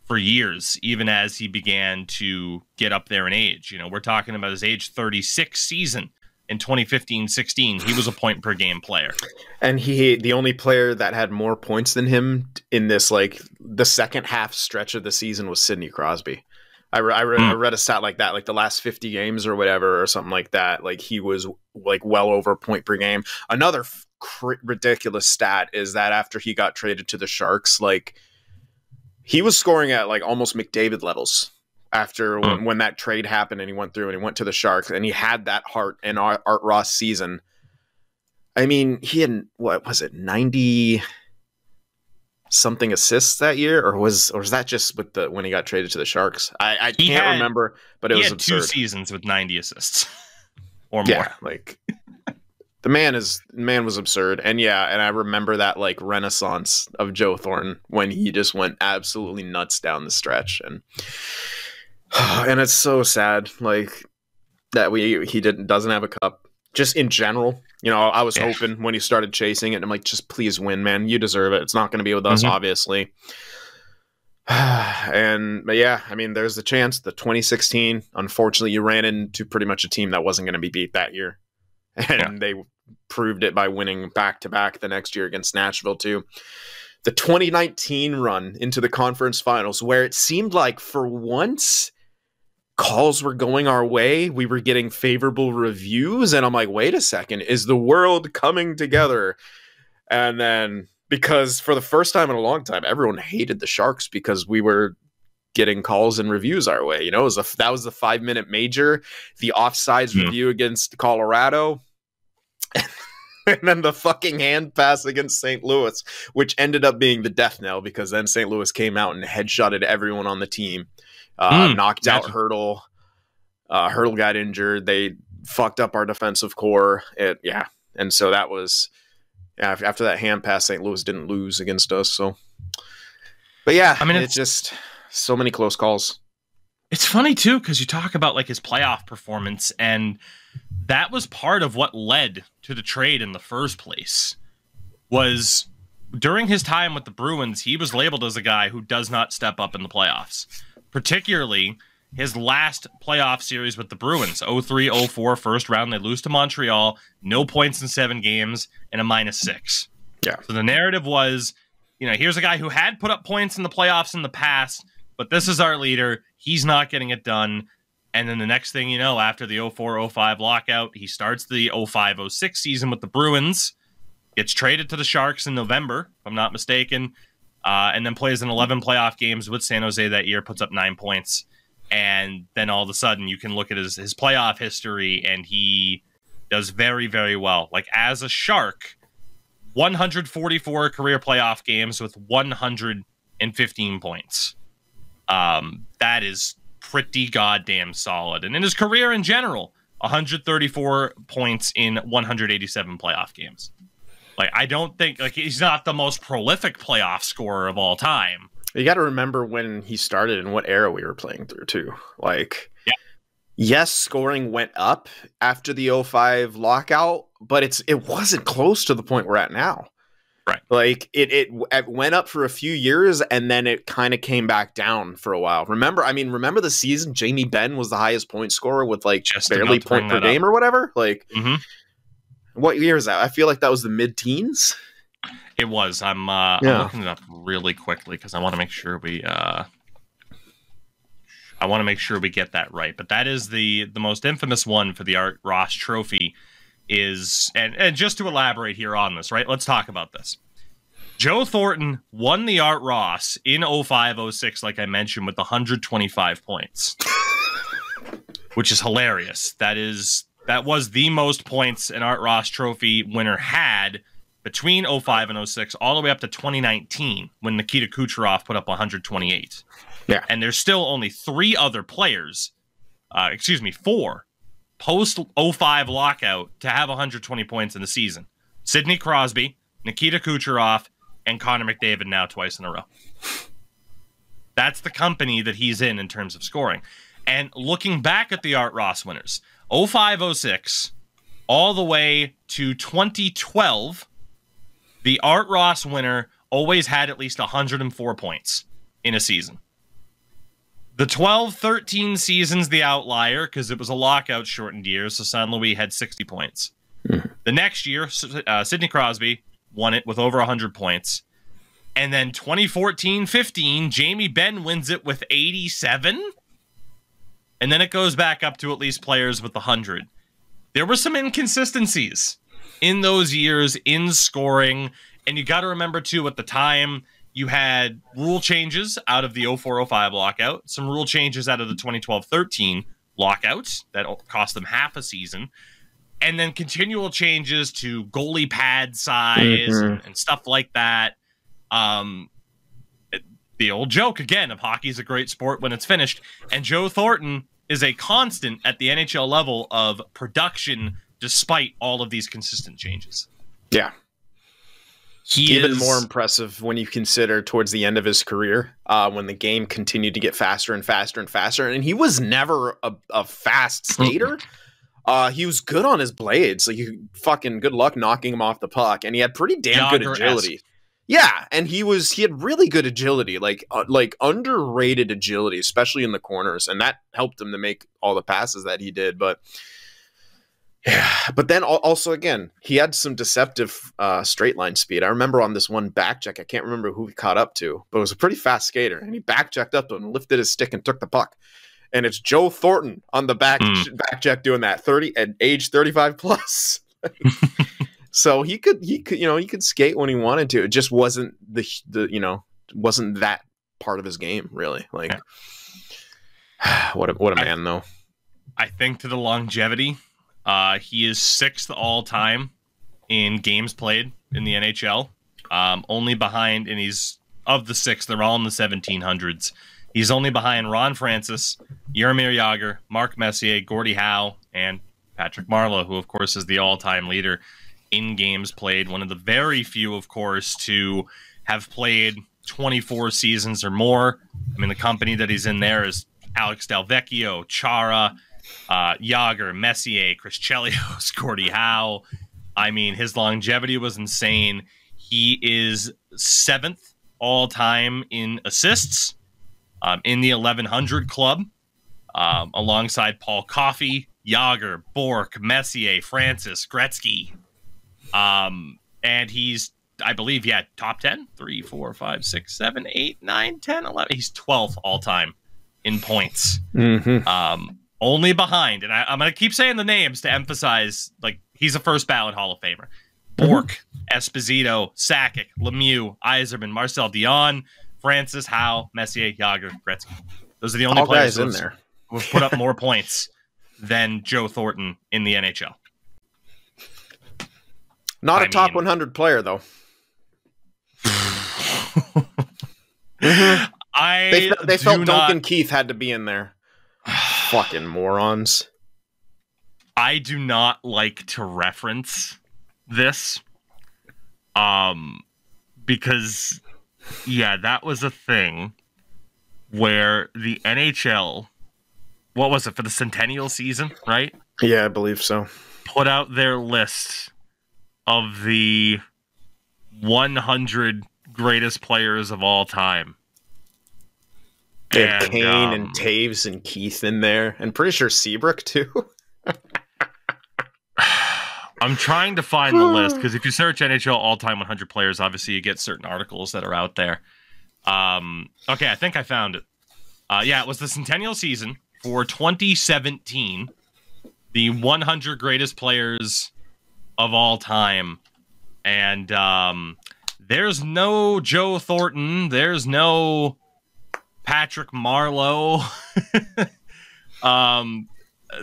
for years, even as he began to get up there in age. We're talking about his age 36 season in 2015-16. He was a point per game player. And the only player that had more points than him in this, like, the second half stretch of the season was Sidney Crosby. I read a stat like that, like the last 50 games or whatever, or something like that. Like, he was like well over a point per game. Another ridiculous stat is that after he got traded to the Sharks, like, he was scoring at like almost McDavid levels after when that trade happened, and he went through and he went to the Sharks, and he had that Hart and Art Ross season. I mean, he had, what was it, 90 something assists that year, or was that just with when he got traded to the Sharks? I can't remember, but it was absurd. 2 seasons with 90 assists or more. Yeah, like the man was absurd. And yeah, and I remember that like renaissance of Joe Thornton when he just went absolutely nuts down the stretch, and it's so sad like that he doesn't have a cup. Just in general, I was hoping when he started chasing it, I'm like, just please win, man. You deserve it. It's not going to be with us, obviously. But yeah, I mean, there's the chance. The 2016, unfortunately, you ran into pretty much a team that wasn't going to be beat that year. And they proved it by winning back-to-back the next year against Nashville, too. The 2019 run into the conference finals, where it seemed like for once calls were going our way, we were getting favorable reviews, and I'm like, wait a second, is the world coming together? And then, because for the first time in a long time, everyone hated the Sharks because we were getting calls and reviews our way. That was the 5-minute major, the offsides review against Colorado, and then the fucking hand pass against St. Louis, which ended up being the death knell, because then St. Louis came out and headshotted everyone on the team. Knocked out Hurdle. Hurdle got injured. They fucked up our defensive core. And so that was after that hand pass, St. Louis didn't lose against us. So, but yeah, I mean, it's just so many close calls. It's funny too, because you talk about like his playoff performance, and that was part of what led to the trade in the first place. Was during his time with the Bruins, he was labeled as a guy who does not step up in the playoffs. Particularly his last playoff series with the Bruins, 0-3-0-4 first round. They lose to Montreal, no points in 7 games, and a -6. Yeah. So the narrative was, you know, here's a guy who had put up points in the playoffs in the past, but this is our leader. He's not getting it done. And then the next thing you know, after the 0-4-0-5 lockout, he starts the 0-5-0-6 season with the Bruins, gets traded to the Sharks in November, if I'm not mistaken, and then plays in 11 playoff games with San Jose that year, puts up 9 points. And then all of a sudden you can look at his playoff history, and he does very, very well. Like, as a Shark, 144 career playoff games with 115 points. That is pretty goddamn solid. And in his career in general, 134 points in 187 playoff games. Like, I don't think, like, he's not the most prolific playoff scorer of all time. You got to remember when he started and what era we were playing through too. Like, yeah. Yes, scoring went up after the 05 lockout, but it wasn't close to the point we're at now. Right. Like, it went up for a few years, and then it kind of came back down for a while. Remember the season Jamie Benn was the highest point scorer with like just barely point per game or whatever? Like, what year is that? I feel like that was the mid-teens. It was. I'm looking it up really quickly because I want to make sure we get that right. But that is the most infamous one for the Art Ross Trophy. Is and just to elaborate here on this, right? Let's talk about this. Joe Thornton won the Art Ross in 05-06, like I mentioned, with 125 points, which is hilarious. That was the most points an Art Ross Trophy winner had between 05 and 06, all the way up to 2019, when Nikita Kucherov put up 128. Yeah, and there's still only 3 other players, 4. Post 05 lockout to have 120 points in the season. Sidney Crosby, Nikita Kucherov, and Connor McDavid now twice in a row. That's the company that he's in terms of scoring. And looking back at the Art Ross winners, 05-06 all the way to 2012, the Art Ross winner always had at least 104 points in a season. The 12-13 season's the outlier because it was a lockout-shortened year, so San Luis had 60 points. The next year, Sidney Crosby won it with over 100 points. And then 2014-15, Jamie Benn wins it with 87. And then it goes back up to at least players with 100. There were some inconsistencies in those years in scoring. And you got to remember, too, at the time, you had rule changes out of the 04-05 lockout, some rule changes out of the 2012-13 lockout that cost them half a season, and then continual changes to goalie pad size and stuff like that. The old joke, again, of hockey's a great sport when it's finished, and Joe Thornton is a constant at the NHL level of production despite all of these consistent changes. Yeah. Even more impressive when you consider towards the end of his career, when the game continued to get faster and faster and faster. And he was never a fast skater. He was good on his blades. Like, fucking good luck knocking him off the puck. And he had pretty damn good agility. Yeah, and he had really good agility, like underrated agility, especially in the corners. And that helped him to make all the passes that he did. But yeah, but then also, again, he had some deceptive straight line speed. I remember on this one back check, I can't remember who he caught up to, but it was a pretty fast skater. And he back checked up to him, lifted his stick, and took the puck. And it's Joe Thornton on the back check doing that, at age 35 plus. So he could skate when he wanted to. It just wasn't wasn't that part of his game, really. Like, what a man, though. I think to the longevity. He is 6th all time in games played in the NHL. Only behind, and he's of the 6, they're all in the 1700s. He's only behind Ron Francis, Jaromir Jagr, Mark Messier, Gordie Howe, and Patrick Marleau, who of course is the all-time leader in games played. One of the very few, of course, to have played 24 seasons or more. I mean, the company that he's in there is Alex Del Vecchio, Chara, Yager, Messier, Chris Chelios, Gordie Howe. I mean, his longevity was insane. He is 7th all-time in assists in the 1100 club, alongside Paul Coffey, Yager, Bork, Messier, Francis, Gretzky. And he's, I believe, top 10, 3, 4, 5, 6, 7, 8, 9, 10, 11. He's 12th all-time in points. Only behind, and I'm going to keep saying the names to emphasize, like, he's a first ballot Hall of Famer. Bork, Esposito, Sakic, Lemieux, Yzerman, Marcel Dion, Francis, Howe, Messier, Yager, Gretzky. Those are the only all players guys in there who have put up more points than Joe Thornton in the NHL. Not a top 100 player, though. They felt Duncan Keith had to be in there. Fucking morons. I do not like to reference this. Because, that was a thing where the NHL, what was it, for the centennial season, right? Yeah, I believe so. Put out their list of the 100 greatest players of all time. They had Kane and Taves and Keith in there. And pretty sure Seabrook, too. I'm trying to find the list, because if you search NHL all-time 100 players, obviously you get certain articles that are out there. Okay, I think I found it. It was the centennial season for 2017. The 100 greatest players of all time. And there's no Joe Thornton. There's no Patrick Marleau.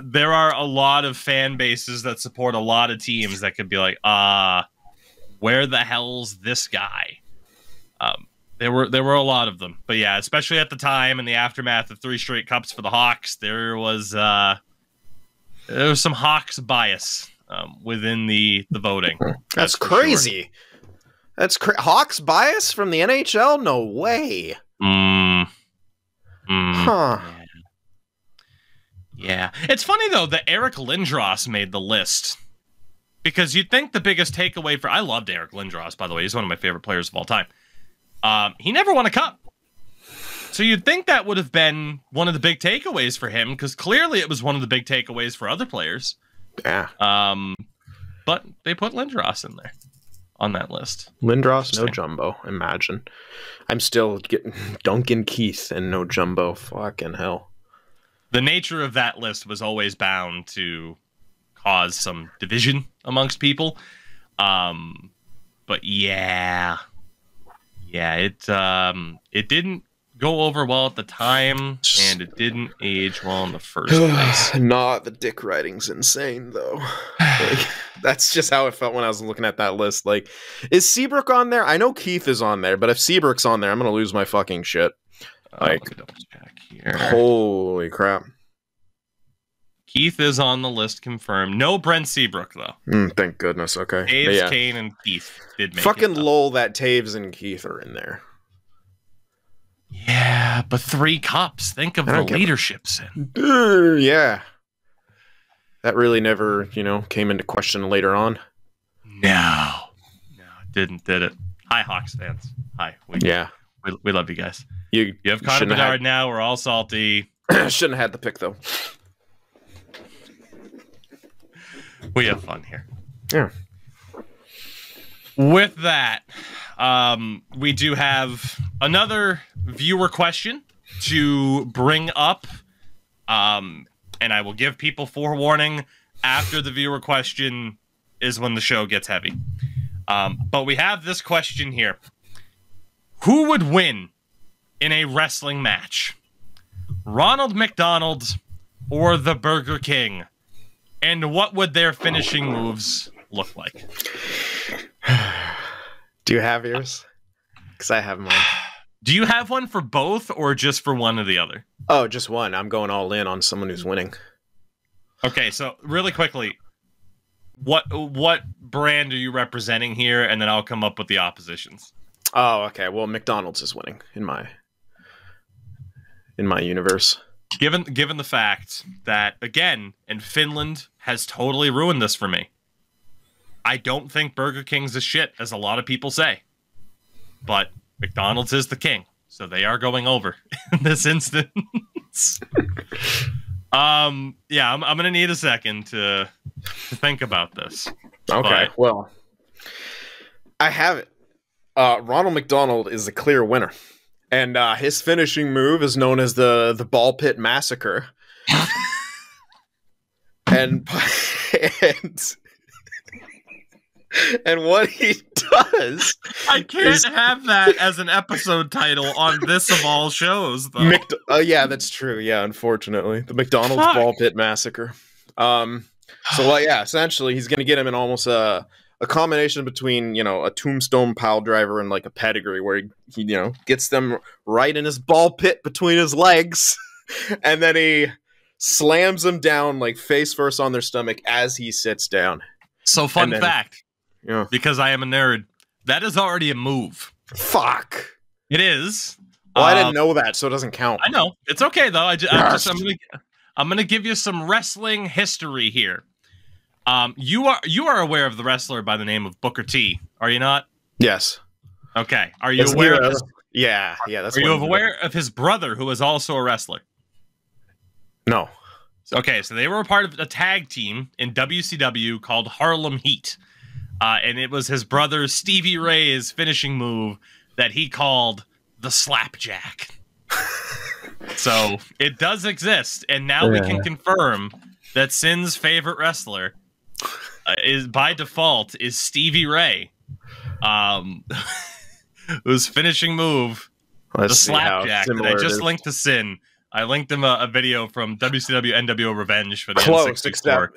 There are a lot of fan bases that support a lot of teams that could be like, where the hell's this guy? There were a lot of them. But yeah, especially at the time in the aftermath of 3 straight cups for the Hawks, there was some Hawks bias within the voting. That's crazy. Sure. That's Hawks bias from the NHL? No way. Huh. Yeah. It's funny, though, that Eric Lindros made the list. Because you'd think the biggest takeaway I loved Eric Lindros, by the way. He's one of my favorite players of all time. He never won a cup. So you'd think that would have been one of the big takeaways for him, because clearly it was one of the big takeaways for other players. Yeah. But they put Lindros in there on that list. Lindros, no jumbo. Imagine. I'm still getting Duncan Keith and no jumbo. Fucking hell. The nature of that list was always bound to cause some division amongst people. But yeah, it didn't go over well at the time, and it didn't age well in the first place. Nah, the dick writing's insane, though. Like, that's just how it felt when I was looking at that list. Like, is Seabrook on there? I know Keith is on there, but if Seabrook's on there, I'm gonna lose my fucking shit. Like, let me double check here. Holy crap. Keith is on the list, confirmed. No Brent Seabrook, though. Thank goodness. Okay. Taves, Kane, and Keith did make fucking it. Fucking lol that Taves and Keith are in there. Yeah, but 3 cups. Think of the leadership sin. Yeah. That really never, came into question later on. No, it didn't, did it? Hi, Hawks fans. Hi. We love you guys. You have Connor Bedard now. We're all salty. Shouldn't have had the pick, though. We have fun here. Yeah. With that, we do have another viewer question to bring up. And I will give people forewarning. After the viewer question is when the show gets heavy. But we have this question here. Who would win in a wrestling match? Ronald McDonald or the Burger King? And what would their finishing moves look like? Do you have yours? Because I have mine. Do you have one for both or just for one or the other? Oh, just one. I'm going all in on someone who's winning. Okay, so really quickly, what brand are you representing here? And then I'll come up with the oppositions. Oh, okay. Well, McDonald's is winning in my universe. given the fact that, again, and Finland has totally ruined this for me. I don't think Burger King's a shit, as a lot of people say. But McDonald's is the king, so they are going over in this instance. Yeah, I'm gonna need a second to think about this. Okay, well, I have it. Ronald McDonald is the clear winner, and his finishing move is known as the ball pit massacre. and and what he does, I can't have that as an episode title on this of all shows, though. Yeah, that's true. Yeah, unfortunately, the McDonald's ball pit massacre. Yeah, essentially, he's gonna get him in almost a combination between, you know, a tombstone pile driver and like a pedigree, where he you know, gets them right in his ball pit between his legs, and then he slams them down like face first on their stomach as he sits down. So fun fact. Yeah. Because I am a nerd, that is already a move. Fuck. It is. Well, I didn't know that, so it doesn't count. I know. It's okay, though. I'm gonna give you some wrestling history here. You are aware of the wrestler by the name of Booker T, are you not? Yes. Okay. Are you aware of his, Yeah, that's Are you aware of his brother, who is also a wrestler? No. Okay, so they were a part of a tag team in WCW called Harlem Heat. And it was his brother Stevie Ray's finishing move that he called the slapjack. So it does exist, and now we can confirm that Sin's favorite wrestler is by default is Stevie Ray, whose finishing move, the slapjack. That I just linked to Sin. I linked him a video from WCW NWO Revenge for the N64.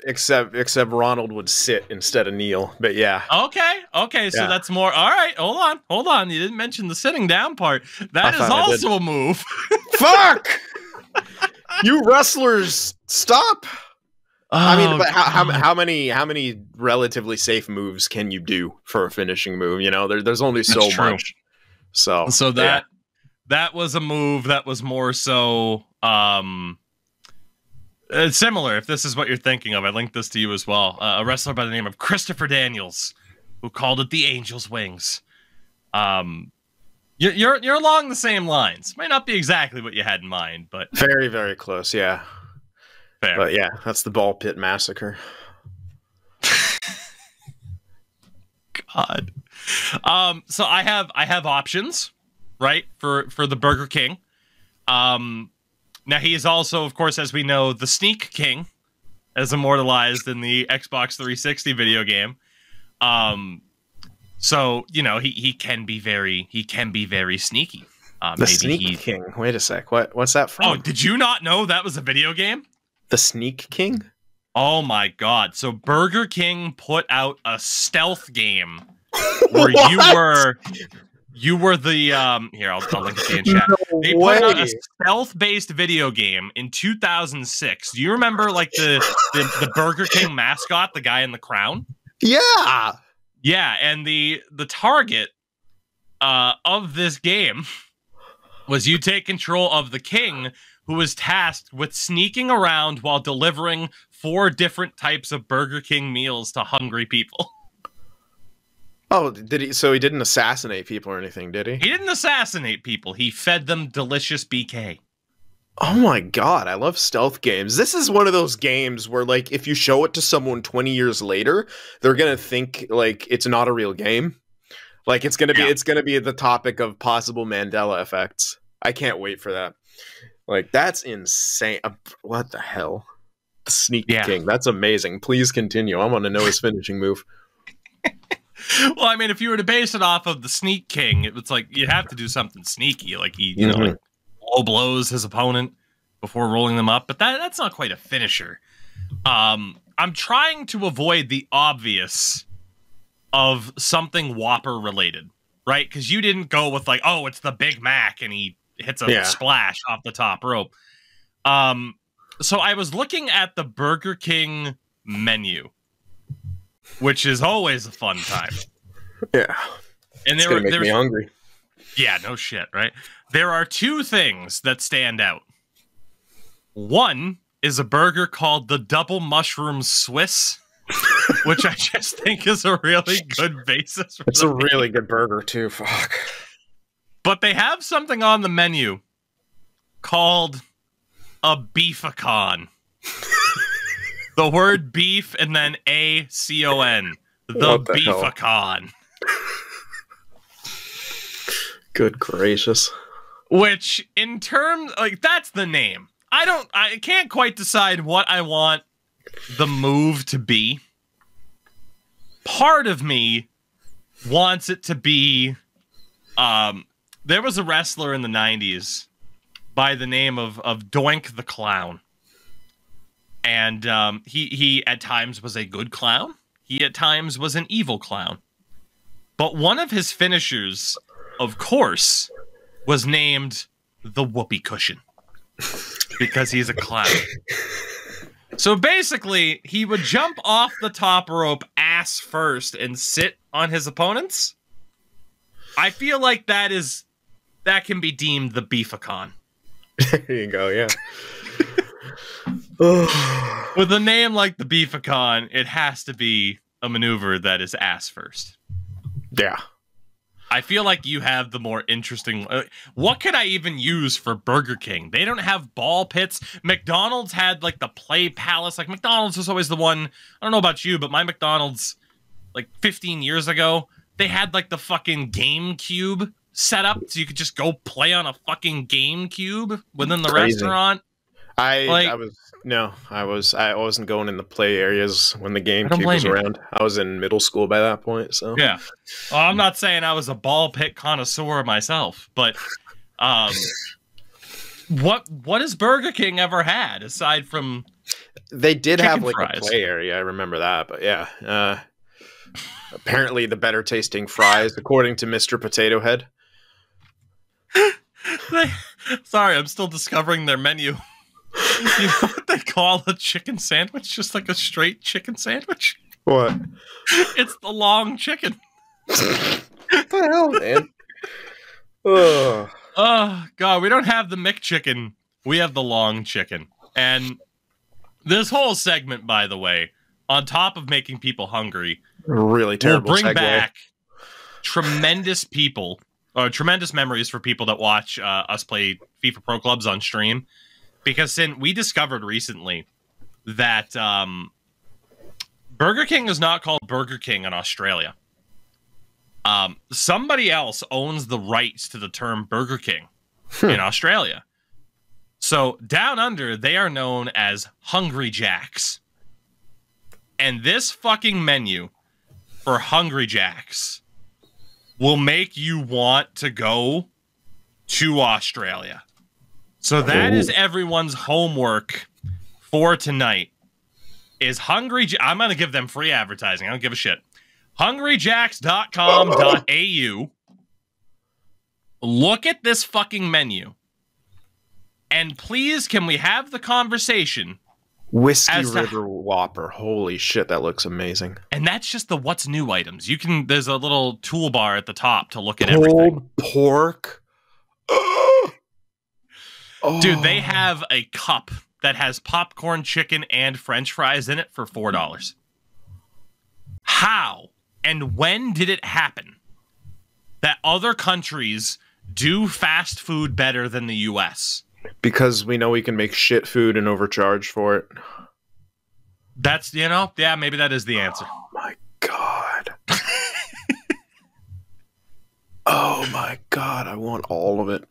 Except Ronald would sit instead of kneel. But yeah. Okay, so that's more. All right, hold on. You didn't mention the sitting down part. That is also a move. Fuck! You wrestlers, stop! I mean, but how many relatively safe moves can you do for a finishing move? You know, there's only so much. So that was a move that was more so similar, if this is what you're thinking of. I linked this to you as well. A wrestler by the name of Christopher Daniels, who called it the Angel's Wings. You're along the same lines. Might not be exactly what you had in mind, but very, very close, yeah. Fair. But yeah, that's the ball pit massacre. God. So I have options, right, for the Burger King. Now he is also, of course, as we know, the Sneak King, as immortalized in the Xbox 360 video game. So you know he can be very sneaky. The Sneak King. Wait a sec. What's that from? Oh, did you not know that was a video game? The Sneak King? Oh my God! So Burger King put out a stealth game where you were the here. I'll link it to you in chat. They put out a stealth-based video game in 2006. Do you remember like the Burger King mascot, the guy in the crown? Yeah. Yeah, and the target of this game was you take control of the king, who was tasked with sneaking around while delivering 4 different types of Burger King meals to hungry people. Oh, did he? So he didn't assassinate people or anything, did he? He didn't assassinate people. He fed them delicious BK. Oh my God, I love stealth games. This is one of those games where, like, if you show it to someone 20 years later, they're gonna think like it's not a real game. Like it's gonna be the topic of possible Mandela effects. I can't wait for that. Like that's insane. What the hell? The Sneak King. That's amazing. Please continue. I want to know his finishing move. Well, I mean, if you were to base it off of the Sneak King, it's like you have to do something sneaky, like he, you know, like low blows his opponent before rolling them up. But that's not quite a finisher. I'm trying to avoid the obvious of something Whopper related, right? Because you didn't go with like, oh, it's the Big Mac, and he hits a splash off the top rope. So I was looking at the Burger King menu, which is always a fun time. Yeah. And it's gonna make me hungry. Yeah, no shit, right? There are 2 things that stand out. One is a burger called the Double Mushroom Swiss, which I just think is a really good basis. It's a really good burger too. Fuck. But they have something on the menu called a beefacon. The word beef and then A-C-O-N. The beefacon. Good gracious. Which, in terms, like, that's the name. I can't quite decide what I want the move to be. Part of me wants it to be, there was a wrestler in the 90s by the name of Doink the Clown. And he at times was a good clown. He at times was an evil clown. But one of his finishers, of course, was named the Whoopee Cushion. Because he's a clown. So basically, he would jump off the top rope ass first and sit on his opponents. I feel like that can be deemed the beefacon. There you go, yeah. With a name like the beefacon, it has to be a maneuver that is ass first. Yeah. I feel like you have the more interesting... what could I even use for Burger King? They don't have ball pits. McDonald's had, like, the Play Palace. Like, McDonald's was always the one... I don't know about you, but my McDonald's, like, 15 years ago, they had, like, the fucking GameCube set up, so you could just go play on a fucking GameCube within the restaurant. I wasn't going in the play areas when the GameCube was around. I was in middle school by that point, so yeah. Well, I'm not saying I was a ball pit connoisseur myself, but what has Burger King ever had aside from they did have like fries? A play area, I remember that, but yeah. Apparently the better tasting fries, according to Mr. Potato Head. Sorry, I'm still discovering their menu. You know what they call a chicken sandwich? Just like a straight chicken sandwich? What? It's the long chicken. What the hell, man? Ugh. Oh, God, we don't have the McChicken. We have the long chicken. And this whole segment, by the way, on top of making people hungry, really terrible will bring segue. back tremendous memories for people that watch us play FIFA Pro Clubs on stream. Because we discovered recently that Burger King is not called Burger King in Australia. Somebody else owns the rights to the term Burger King in Australia. So down under, they are known as Hungry Jacks. And this fucking menu for Hungry Jacks will make you want to go to Australia. So that is everyone's homework for tonight. Is I'm going to give them free advertising. I don't give a shit. hungryjacks.com.au. Look at this fucking menu. And please, can we have the conversation? Whiskey River Whopper. Holy shit, that looks amazing. And that's just the what's new items. There's a little toolbar at the top to look at everything. Pulled pork. Dude, they have a cup that has popcorn, chicken, and French fries in it for $4. How and when did it happen that other countries do fast food better than the U.S.? Because we know we can make shit food and overcharge for it. That's, yeah, maybe that is the answer. Oh, my God. Oh, my God. I want all of it.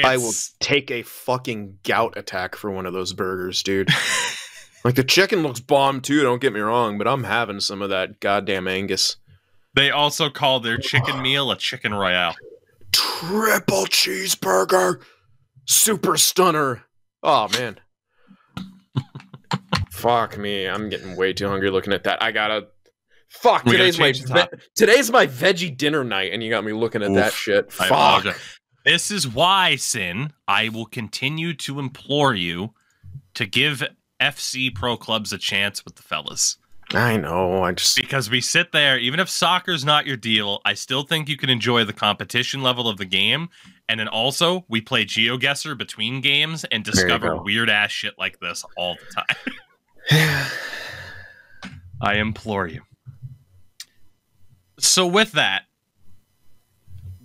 I will take a fucking gout attack for one of those burgers, dude. Like, the chicken looks bomb, too, don't get me wrong, but I'm having some of that goddamn Angus. They also call their chicken meal a chicken royale. Triple cheeseburger. Super stunner. Oh, man. Fuck me. I'm getting way too hungry looking at that. I gotta... Fuck, today's my veggie dinner night, and you got me looking at that shit. Fuck. This is why, Sin, I will continue to implore you to give FC Pro Clubs a chance with the fellas. I know. Because we sit there, even if soccer's not your deal, I still think you can enjoy the competition level of the game. And then also, we play GeoGuessr between games and discover weird-ass shit like this all the time. I implore you. So with that,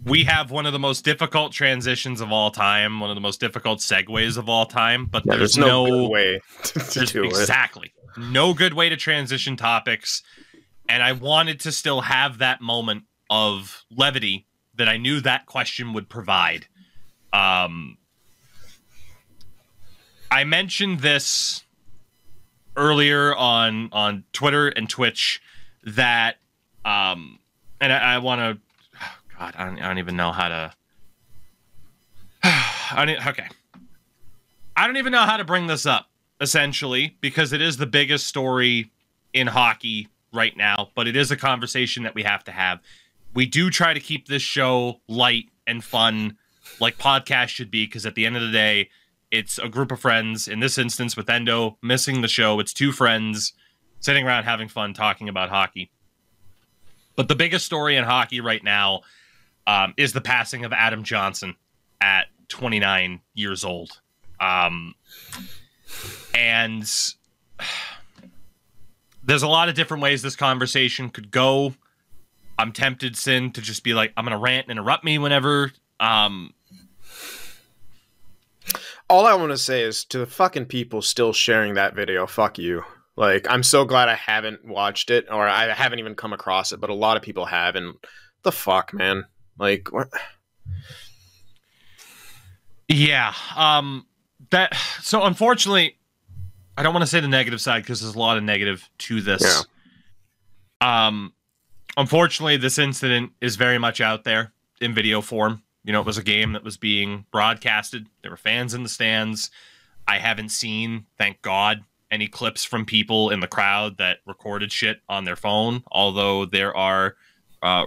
we have one of the most difficult transitions of all time, one of the most difficult segues of all time, but there's no good way to do it. Exactly. No good way to transition topics. And I wanted to still have that moment of levity that I knew that question would provide. I mentioned this earlier on Twitter and Twitch that, and I want to, God, I don't even know how to. Okay. I don't even know how to bring this up, essentially, because it is the biggest story in hockey right now, but it is a conversation that we have to have. We do try to keep this show light and fun, like podcasts should be, because at the end of the day, it's a group of friends. In this instance, with Endo missing the show, it's two friends sitting around having fun talking about hockey. But the biggest story in hockey right now is the passing of Adam Johnson at 29 years old. And there's a lot of different ways this conversation could go. I'm tempted, Sin, to just be like, I'm going to rant and interrupt me whenever. All I want to say is to the fucking people still sharing that video, fuck you. Like, I'm so glad I haven't watched it, or I haven't even come across it, but a lot of people have, and the fuck, man? Like, what? Yeah. So unfortunately, I don't want to say the negative side because there's a lot of negative to this. Yeah. Unfortunately, this incident is very much out there in video form. You know, it was a game that was being broadcasted. There were fans in the stands. I haven't seen, thank God, any clips from people in the crowd that recorded shit on their phone, although there are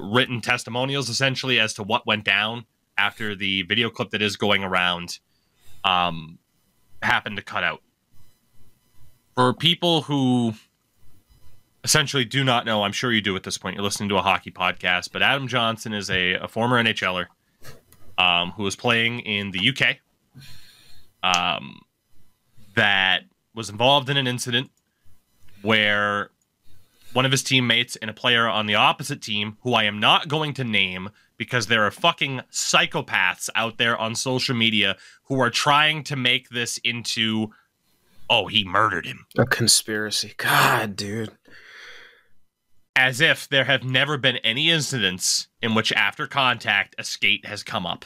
written testimonials, essentially, as to what went down after the video clip that is going around happened to cut out. For people who essentially do not know, I'm sure you do at this point, you're listening to a hockey podcast, but Adam Johnson is a former NHLer who was playing in the UK that was involved in an incident where one of his teammates and a player on the opposite team, who I am not going to name because there are fucking psychopaths out there on social media who are trying to make this into, oh, he murdered him. A conspiracy. God, dude. As if there have never been any incidents in which after contact, a skate has come up.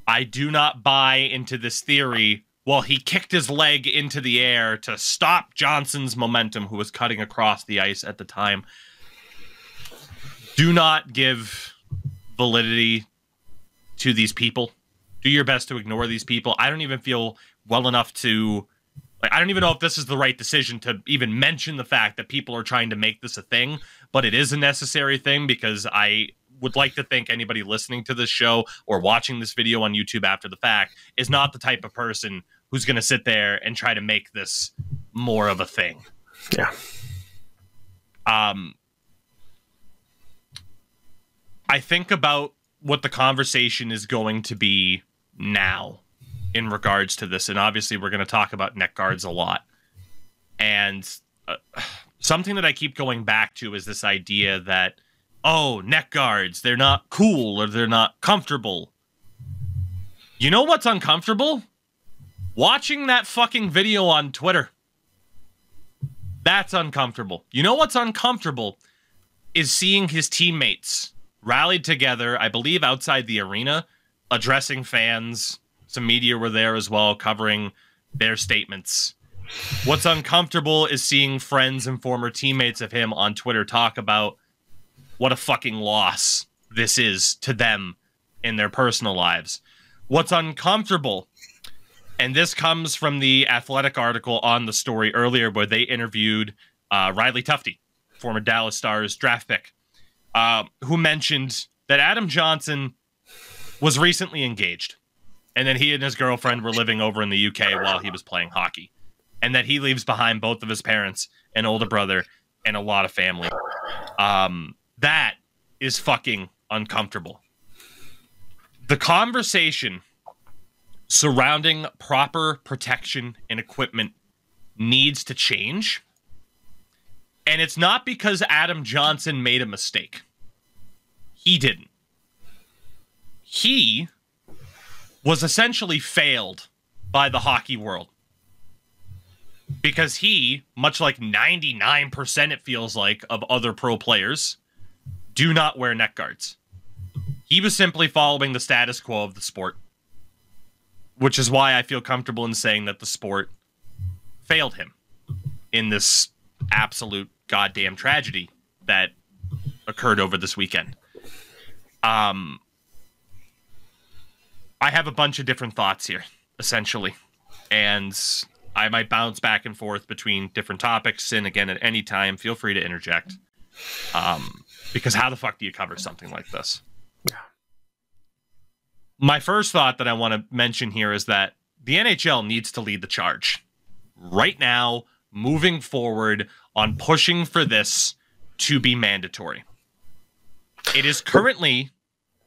I do not buy into this theory. Well, he kicked his leg into the air to stop Johnson's momentum, who was cutting across the ice at the time. Do not give validity to these people. Do your best to ignore these people. I don't even feel well enough to... I don't even know if this is the right decision to even mention the fact that people are trying to make this a thing, but it is a necessary thing because I would like to think anybody listening to this show or watching this video on YouTube after the fact is not the type of person who's going to sit there and try to make this more of a thing. Yeah. I think about what the conversation is going to be now in regards to this, and obviously we're going to talk about neck guards a lot. And something that I keep going back to is this idea that, oh, neck guards, they're not cool or they're not comfortable. You know what's uncomfortable? Watching that fucking video on Twitter. That's uncomfortable. You know what's uncomfortable is seeing his teammates rallied together, I believe outside the arena, addressing fans. Some media were there as well, covering their statements. What's uncomfortable is seeing friends and former teammates of him on Twitter talk about what a fucking loss this is to them in their personal lives. What's uncomfortable, and this comes from the Athletic article on the story earlier where they interviewed Riley Tufte, former Dallas Stars draft pick, who mentioned that Adam Johnson was recently engaged. And then he and his girlfriend were living over in the UK while he was playing hockey. and that he leaves behind both of his parents, an older brother, and a lot of family. That is fucking uncomfortable. The conversation surrounding proper protection and equipment needs to change. And it's not because Adam Johnson made a mistake. He didn't. He was essentially failed by the hockey world. Because he, much like 99% it feels like of other pro players, do not wear neck guards. He was simply following the status quo of the sport. Which is why I feel comfortable in saying that the sport failed him in this absolute goddamn tragedy that occurred over this weekend. I have a bunch of different thoughts here, essentially. And I might bounce back and forth between different topics. And again, at any time, feel free to interject. Because how the fuck do you cover something like this? Yeah. My first thought that I want to mention here is that the NHL needs to lead the charge right now, moving forward on pushing for this to be mandatory. It is currently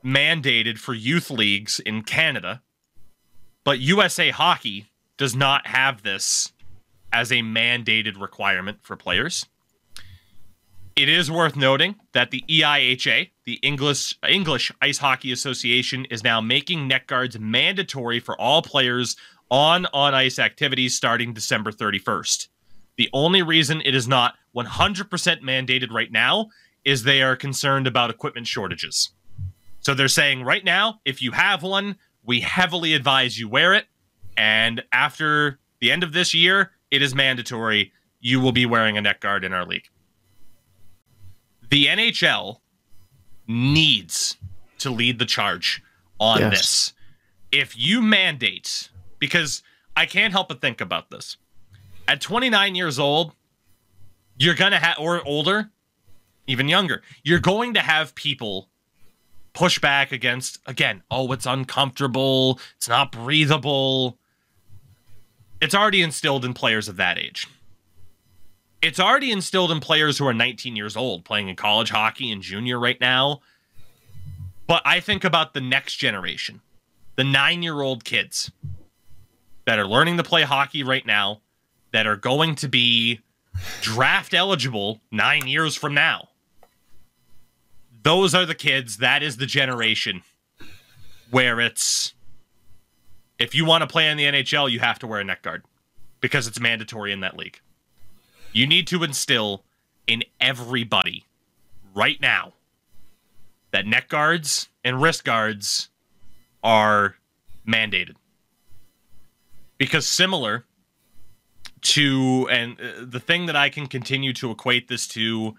mandated for youth leagues in Canada, but USA Hockey does not have this as a mandated requirement for players. It is worth noting that the EIHA, the English Ice Hockey Association, is now making neck guards mandatory for all players on ice activities starting December 31st. The only reason it is not 100% mandated right now is they are concerned about equipment shortages. So they're saying right now, if you have one, we heavily advise you wear it. And after the end of this year, it is mandatory. You will be wearing a neck guard in our league. The NHL needs to lead the charge on this. If you mandate, because I can't help but think about this. At 29 years old, you're going to have, or older, even younger, you're going to have people push back against, again, oh, it's uncomfortable, it's not breathable. It's already instilled in players of that age. It's already instilled in players who are 19 years old, playing in college hockey and junior right now. But I think about the next generation, the 9-year-old kids that are learning to play hockey right now, that are going to be draft eligible 9 years from now. Those are the kids, that is the generation where it's, if you want to play in the NHL, you have to wear a neck guard because it's mandatory in that league. You need to instill in everybody right now that neck guards and wrist guards are mandated. Because similar to, and the thing that I can continue to equate this to,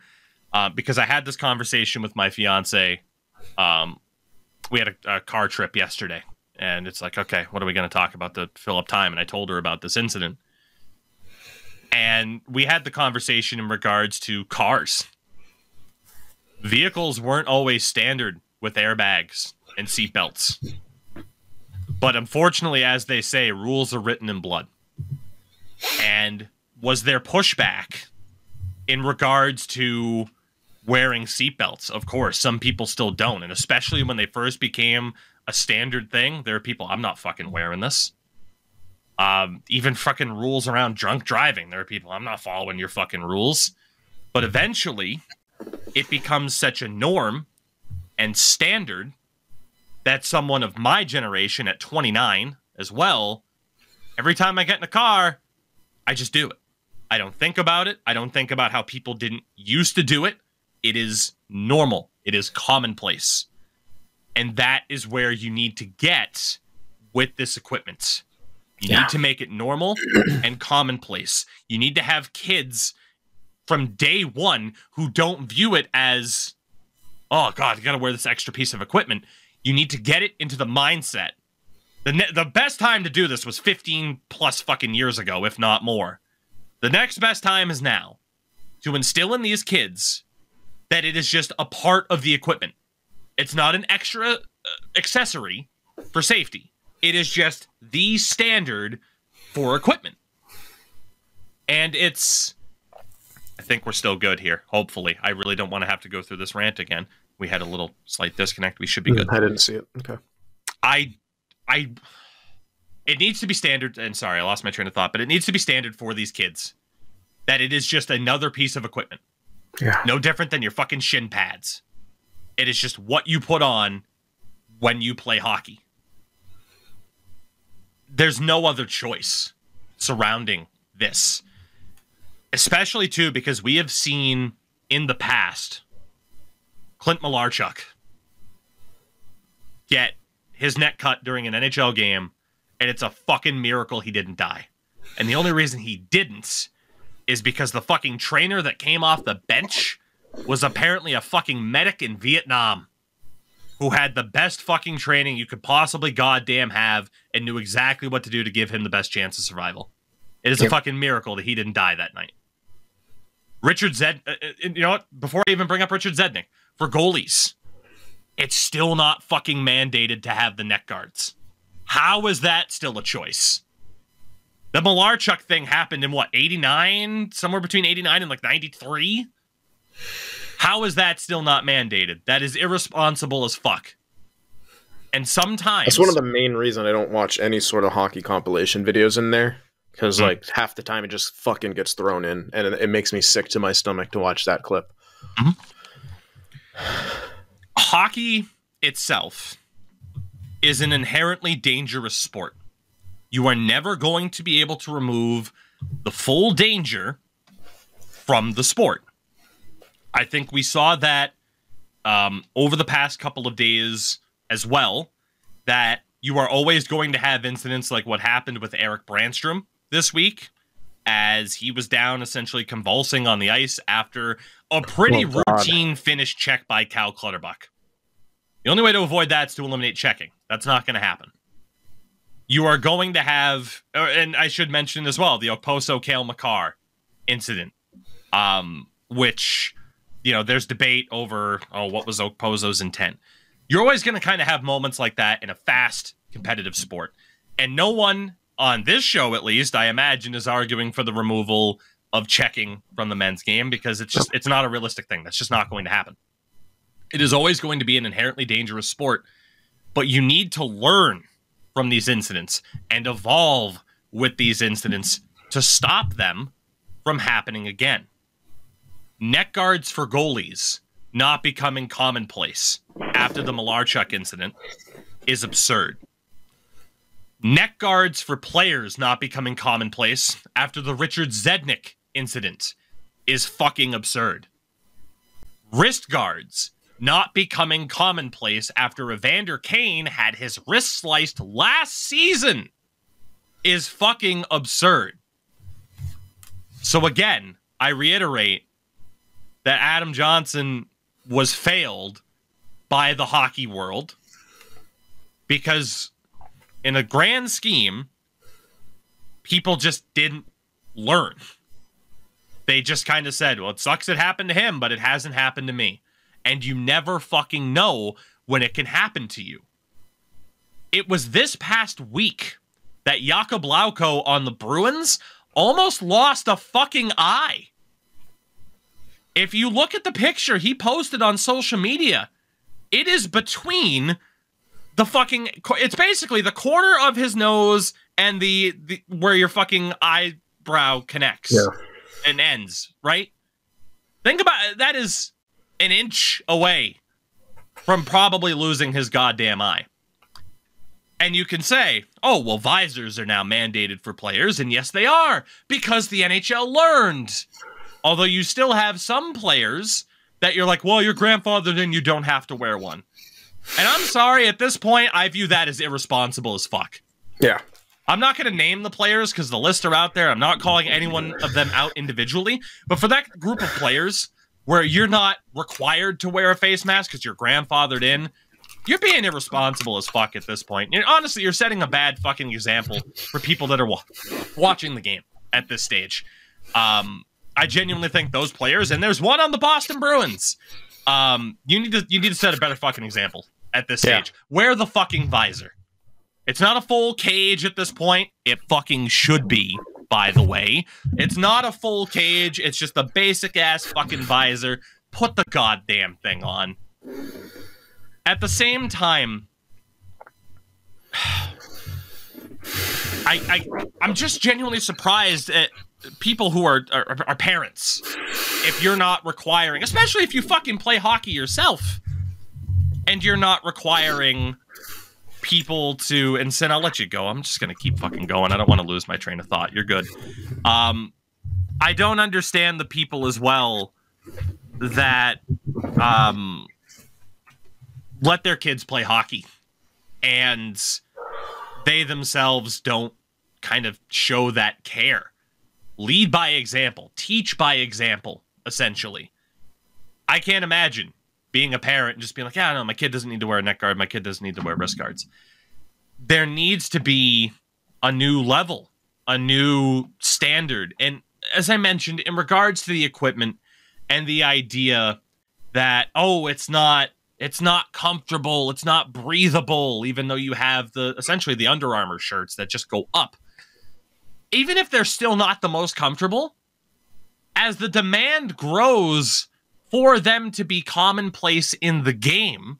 because I had this conversation with my fiance, we had a car trip yesterday, and it's like, okay, what are we going to talk about to fill up time? And I told her about this incident. And we had the conversation in regards to cars. Vehicles weren't always standard with airbags and seatbelts. But unfortunately, as they say, rules are written in blood. And was there pushback in regards to wearing seatbelts? Of course, some people still don't. And especially when they first became a standard thing, there are people, I'm not fucking wearing this. Even fucking rules around drunk driving. There are people, I'm not following your fucking rules. But eventually, it becomes such a norm and standard that someone of my generation at 29 as well, every time I get in a car, I just do it. I don't think about it. I don't think about how people didn't used to do it. It is normal. It is commonplace. And that is where you need to get with this equipment. You need to make it normal and commonplace. You need to have kids from day one who don't view it as, oh, God, I got to wear this extra piece of equipment. You need to get it into the mindset. The best time to do this was 15 plus fucking years ago, if not more. The next best time is now to instill in these kids that it is just a part of the equipment. It's not an extra accessory for safety. It is just the standard for equipment. And I think we're still good here. Hopefully. I really don't want to have to go through this rant again. We had a little slight disconnect. We should be good. I didn't see it. Okay. It needs to be standard. And sorry, I lost my train of thought, but it needs to be standard for these kids that it is just another piece of equipment. Yeah. No different than your fucking shin pads. It is just what you put on when you play hockey. There's no other choice surrounding this. Especially, too, because we have seen in the past Clint Malarchuk get his neck cut during an NHL game, and it's a fucking miracle he didn't die. And the only reason he didn't is because the fucking trainer that came off the bench was apparently a fucking medic in Vietnam who had the best fucking training you could possibly goddamn have and knew exactly what to do to give him the best chance of survival. It is a fucking miracle that he didn't die that night. Richard you know what? Before I even bring up Richard Zednick, for goalies, it's still not fucking mandated to have the neck guards. How is that still a choice? The Malarchuk thing happened in what, 89? Somewhere between 89 and like 93? How is that still not mandated? That is irresponsible as fuck. And sometimes... That's one of the main reasons I don't watch any sort of hockey compilation videos in there. Because, like, half the time it just fucking gets thrown in. And it makes me sick to my stomach to watch that clip. Hockey itself is an inherently dangerous sport. You are never going to be able to remove the full danger from the sport. I think we saw that over the past couple of days as well, that you are always going to have incidents like what happened with Eric Brandstrom this week, as he was down essentially convulsing on the ice after a pretty routine finish check by Cal Clutterbuck. The only way to avoid that is to eliminate checking. That's not going to happen. You are going to have, and I should mention as well, the Okposo Cale Makar incident, which, you know, there's debate over, what was Okposo's intent. You're always going to kind of have moments like that in a fast, competitive sport. And no one on this show, at least, I imagine, is arguing for the removal of checking from the men's game, because it's not a realistic thing. That's just not going to happen. It is always going to be an inherently dangerous sport, but you need to learn from these incidents and evolve with these incidents to stop them from happening again. Neck guards for goalies not becoming commonplace after the Malarchuk incident is absurd. Neck guards for players not becoming commonplace after the Richard Zednick incident is fucking absurd. Wrist guards not becoming commonplace after Evander Kane had his wrist sliced last season is fucking absurd. So again, I reiterate that Adam Johnson was failed by the hockey world because in a grand scheme, people just didn't learn. They just kind of said, well, it sucks it happened to him, but it hasn't happened to me. And you never fucking know when it can happen to you. It was this past week that Jakub Lauko on the Bruins almost lost a fucking eye. If you look at the picture he posted on social media, it is between the fucking... It's basically the corner of his nose and the where your fucking eyebrow connects and ends, right? Think about it. That is an inch away from probably losing his goddamn eye. And you can say, oh, well, visors are now mandated for players. And yes, they are, because the NHL learned. Although you still have some players that you're like, well, your grandfather, then you don't have to wear one. And I'm sorry, at this point, I view that as irresponsible as fuck. Yeah. I'm not going to name the players because the lists are out there. I'm not calling any one of them out individually. But for that group of players where you're not required to wear a face mask because you're grandfathered in, you're being irresponsible as fuck at this point. Honestly, you're setting a bad fucking example for people that are watching the game at this stage. I genuinely think those players, and there's one on the Boston Bruins, you need to set a better fucking example at this stage. Wear the fucking visor. It's not a full cage at this point. It fucking should be by the way. It's not a full cage. It's just a basic-ass fucking visor. Put the goddamn thing on. At the same time, I'm just genuinely surprised at people who are parents. If you're not requiring, especially if you fucking play hockey yourself, and you're not requiring people to, and Sin, I'll let you go. I'm just going to keep fucking going. I don't want to lose my train of thought. You're good. I don't understand the people as well that let their kids play hockey and they themselves don't kind of show that care. Lead by example. Teach by example, essentially. I can't imagine being a parent and just being like, yeah, no, my kid doesn't need to wear a neck guard. My kid doesn't need to wear wrist guards. There needs to be a new level, a new standard. And as I mentioned, in regards to the equipment and the idea that, oh, it's not comfortable, it's not breathable, even though you have essentially the Under Armour shirts that just go up. Even if they're still not the most comfortable, as the demand grows for them to be commonplace in the game,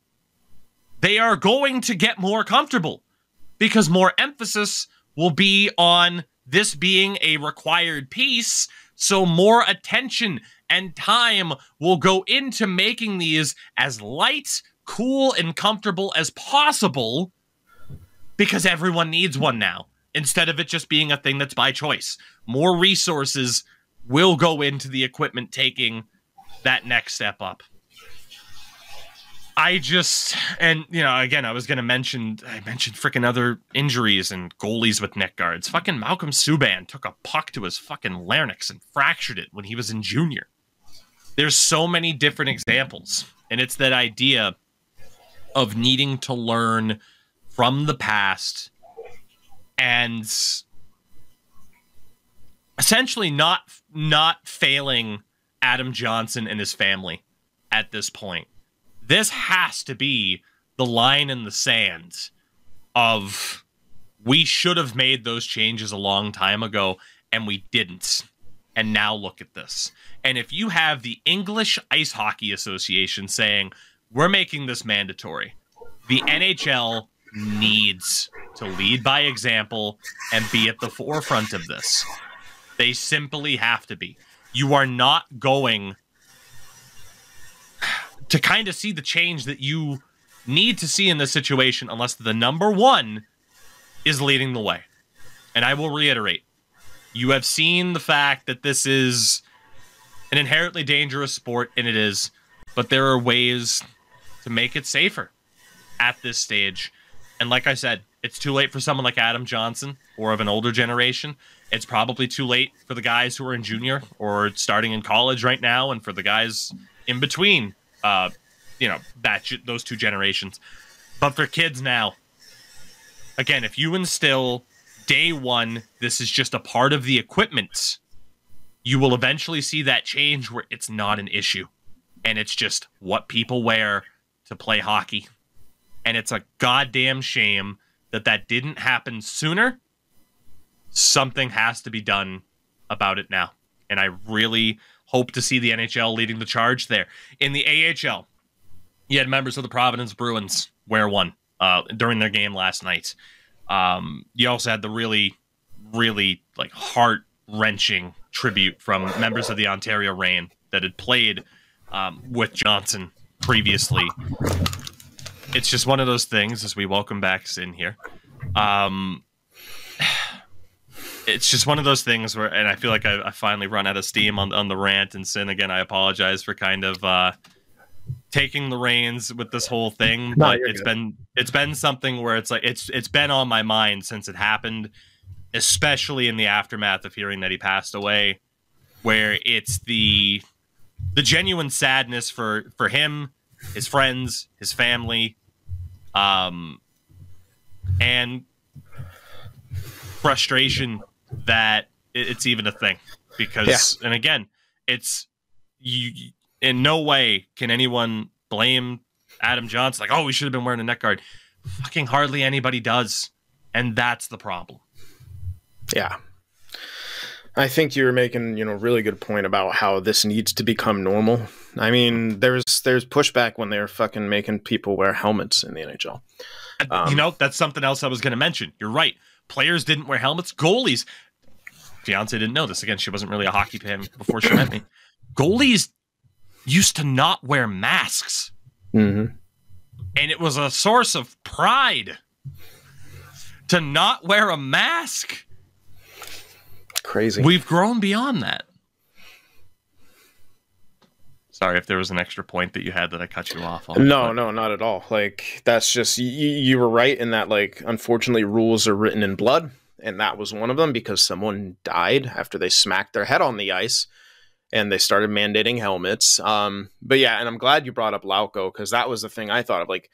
they are going to get more comfortable because more emphasis will be on this being a required piece, so more attention and time will go into making these as light, cool, and comfortable as possible because everyone needs one now, instead of it just being a thing that's by choice. More resources will go into the equipment taking that next step up. And you know, again, I mentioned freaking other injuries and goalies with neck guards. Fucking Malcolm Subban took a puck to his fucking larynx and fractured it when he was in junior. There's so many different examples, and it's that idea of needing to learn from the past and essentially not failing Adam Johnson and his family at this point. This has to be the line in the sand of, we should have made those changes a long time ago and we didn't. And now look at this. And if you have the English Ice Hockey Association saying, we're making this mandatory, the NHL needs to lead by example and be at the forefront of this. They simply have to be. You are not going to kind of see the change that you need to see in this situation unless the number one is leading the way. And I will reiterate, you have seen the fact that this is an inherently dangerous sport, and it is, but there are ways to make it safer at this stage. And like I said, it's too late for someone like Adam Johnson or of an older generation. It's probably too late for the guys who are in junior or starting in college right now, and for the guys in between, those two generations. But for kids now, again, if you instill day one, this is just a part of the equipment, you will eventually see that change where it's not an issue. And it's just what people wear to play hockey. And it's a goddamn shame that didn't happen sooner. Something has to be done about it now. And I really hope to see the NHL leading the charge there. In the AHL, you had members of the Providence Bruins wear one during their game last night. You also had the really, really heart-wrenching tribute from members of the Ontario Reign that had played with Johnson previously. It's just one of those things, as we welcome back Sin here. It's just one of those things where, and I feel like I finally run out of steam on the rant, and Sin, again, I apologize for kind of taking the reins with this whole thing, but it's been something where it's like it's been on my mind since it happened, especially in the aftermath of hearing that he passed away, where it's the genuine sadness for him, his friends, his family, and frustration that it's even a thing. Because, and again, it's you. In no way can anyone blame Adam Johnson. Like, oh, we should have been wearing a neck guard. Fucking hardly anybody does, and that's the problem. Yeah. I think you're making, you know, a really good point about how this needs to become normal. I mean, there's pushback when they're fucking making people wear helmets in the NHL. You know, that's something else I was going to mention. You're right. Players didn't wear helmets. Goalies. Fiance didn't know this. Again, she wasn't really a hockey fan before she met me. Goalies used to not wear masks. Mm-hmm. And it was a source of pride to not wear a mask. Crazy. We've grown beyond that. Sorry if there was an extra point that you had that I cut you off on. No, not at all. Like, that's just, you were right in that, like, unfortunately, rules are written in blood. And that was one of them because someone died after they smacked their head on the ice and they started mandating helmets. But yeah, and I'm glad you brought up Lauco because that was the thing I thought of, like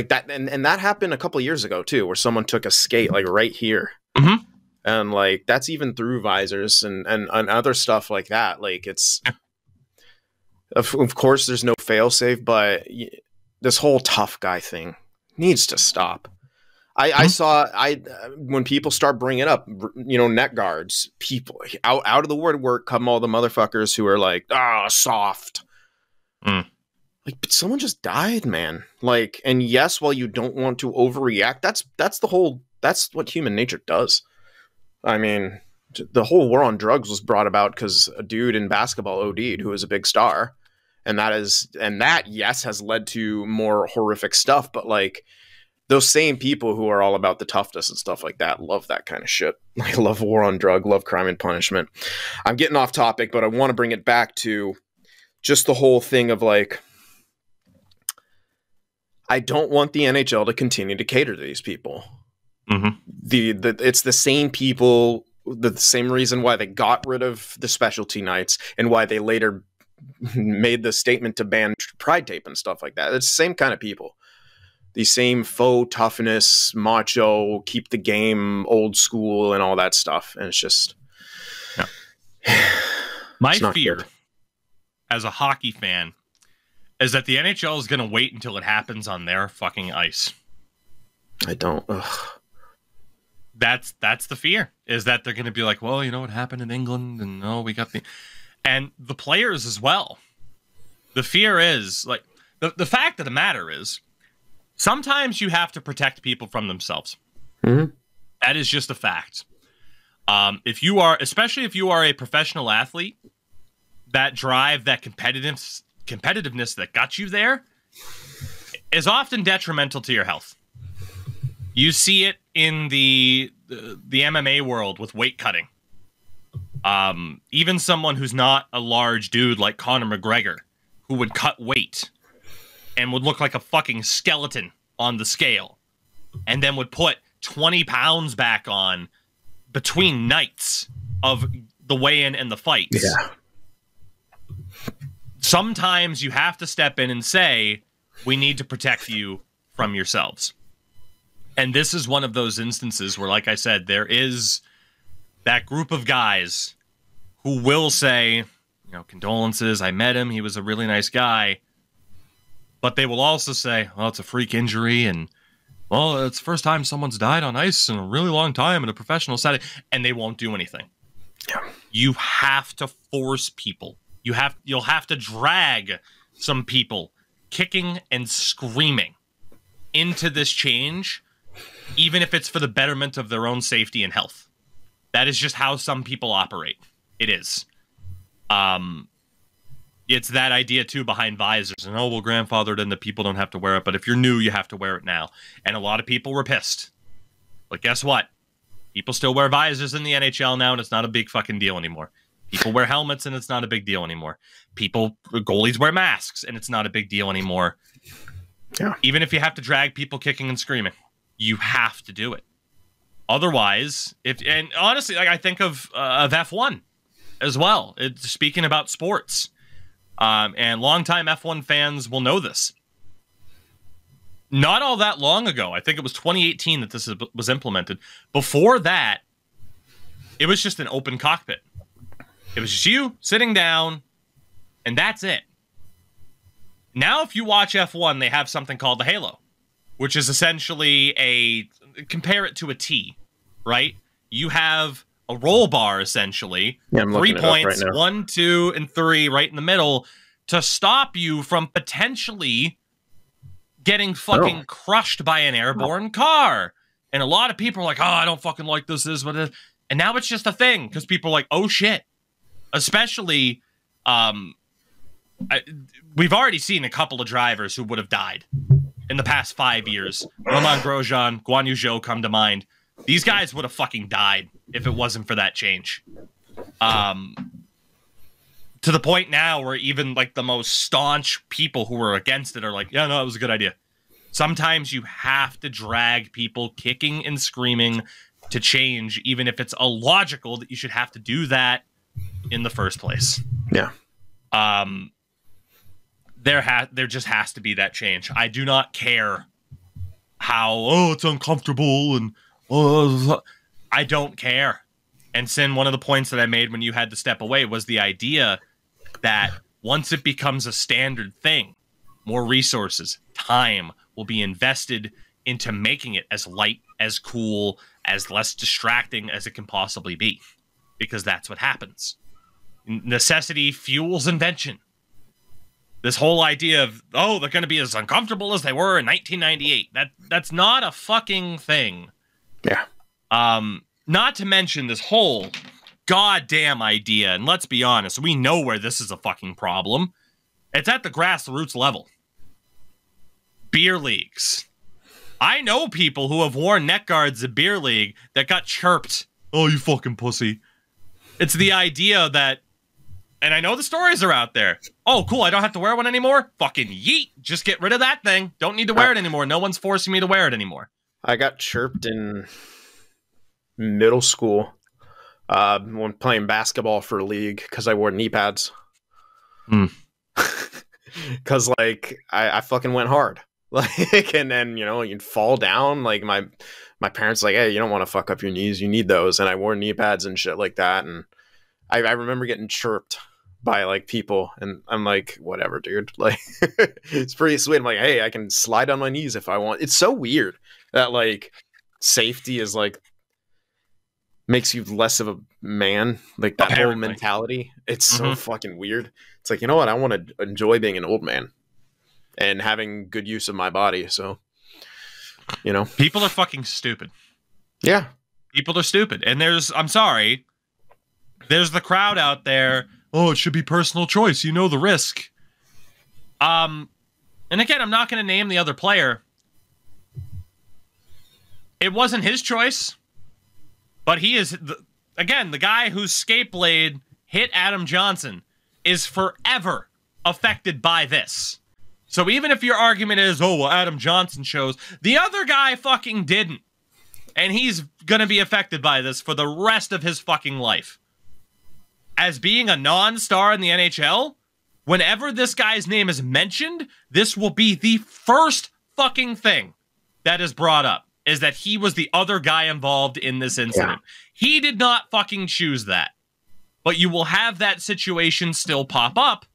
that. And that happened a couple of years ago, too, where someone took a skate, like, right here. Mm-hmm. And, like, that's even through visors and other stuff like that. Like, it's... Of course, there's no failsafe, but this whole tough guy thing needs to stop. I saw when people start bringing up, you know, net guards, people out of the woodwork come all the motherfuckers who are like, soft. Like, but someone just died, man. Like, and yes, while you don't want to overreact, that's what human nature does. I mean, the whole war on drugs was brought about because a dude in basketball OD'd who was a big star. And that, yes, has led to more horrific stuff. But, like, those same people who are all about the toughness and stuff like that love that kind of shit. I love war on drug, love crime and punishment. I'm getting off topic, but I want to bring it back to just the whole thing of, like, I don't want the NHL to continue to cater to these people. Mm-hmm. It's the same people, the same reason why they got rid of the specialty nights and why they later made the statement to ban pride tape and stuff like that. It's the same kind of people. The same faux toughness, macho, keep the game old school and all that stuff. And it's just... My fear good. As a hockey fan is that the NHL is going to wait until it happens on their fucking ice. I don't... That's the fear, is that they're going to be like, well, you know what happened in England, and we got the... And the players as well. The fear is, like, the fact of the matter is, sometimes you have to protect people from themselves. Mm-hmm. That is just a fact. If you are, especially if you are a professional athlete, that drive, that competitiveness that got you there is often detrimental to your health. You see it in the MMA world with weight cutting. Even someone who's not a large dude like Conor McGregor, who would cut weight and would look like a fucking skeleton on the scale, and then would put 20 pounds back on between nights of the weigh-in and the fights. Yeah. Sometimes you have to step in and say, we need to protect you from yourselves. And this is one of those instances where, like I said, there is that group of guys who will say, you know, condolences, I met him, he was a really nice guy. But they will also say, well, it's a freak injury, and, well, it's the first time someone's died on ice in a really long time in a professional setting, and they won't do anything. Yeah. You have to force people. You'll have to drag some people kicking and screaming into this change, even if it's for the betterment of their own safety and health. That is just how some people operate. It is. It's that idea, too, behind visors. And, we'll grandfather it in that people don't have to wear it. But if you're new, you have to wear it now. And a lot of people were pissed. But guess what? People still wear visors in the NHL now, and it's not a big fucking deal anymore. People wear helmets, and it's not a big deal anymore. Goalies wear masks, and it's not a big deal anymore. Yeah. Even if you have to drag people kicking and screaming, you have to do it. Otherwise, and honestly, like, I think of F1 as well. Speaking about sports, and longtime F1 fans will know this. Not all that long ago, I think it was 2018 that this was implemented. Before that, it was just an open cockpit. It was just you sitting down, and that's it. Now, if you watch F1, they have something called the Halo, which is essentially compare it to a T, right? You have a roll bar, essentially. Yeah, I'm 3 looking it up points, right now. 1, 2, and 3 right in the middle to stop you from potentially getting fucking crushed by an airborne car. And a lot of people are like, oh, I don't fucking like this is what it is. And now it's just a thing because people are like, oh shit. Especially, we've already seen a couple of drivers who would have died in the past 5 years. Romain Grosjean, Guan Yu Zhou come to mind. These guys would have fucking died if it wasn't for that change. To the point now where even like the most staunch people who were against it are like, yeah, no, it was a good idea. Sometimes you have to drag people kicking and screaming to change, even if it's illogical that you should have to do that in the first place. Yeah. There just has to be that change. I do not care how, it's uncomfortable and, I don't care. And Sin, one of the points that I made when you had to step away was the idea that once it becomes a standard thing, more resources, time will be invested into making it as light, as cool, as less distracting as it can possibly be. Because that's what happens. Necessity fuels invention. This whole idea of, they're going to be as uncomfortable as they were in 1998. That's not a fucking thing. Yeah. Not to mention this whole goddamn idea, and let's be honest, we know where this is a fucking problem. It's at the grassroots level. Beer leagues. I know people who have worn neck guards at beer league that got chirped. Oh, you fucking pussy. It's the idea that, and I know the stories are out there. Oh, cool, I don't have to wear one anymore? Fucking yeet. Just get rid of that thing. Don't need to wear it anymore. No one's forcing me to wear it anymore. I got chirped in middle school when playing basketball for a league because I wore knee pads. Because like I fucking went hard. Like, and then, you know, you'd fall down. Like my parents like, hey, you don't want to fuck up your knees. You need those. And I wore knee pads and shit like that. And I remember getting chirped by like people, and I'm like, whatever, dude. Like, it's pretty sweet. I'm like, hey, I can slide on my knees if I want. It's so weird that like safety is like makes you less of a man. Like that whole mentality. It's so fucking weird. It's like, you know what? I want to enjoy being an old man and having good use of my body. So, you know, people are fucking stupid. Yeah. People are stupid. And I'm sorry, there's the crowd out there. Oh, it should be personal choice. You know the risk. And again, I'm not going to name the other player. It wasn't his choice, but he is, again, the guy whose skate blade hit Adam Johnson is forever affected by this. So even if your argument is, oh, well, Adam Johnson chose, the other guy fucking didn't. And he's going to be affected by this for the rest of his fucking life. As being a non-star in the NHL, whenever this guy's name is mentioned, this will be the first fucking thing that is brought up, is that he was the other guy involved in this incident. Yeah. He did not fucking choose that. But you will have that situation still pop up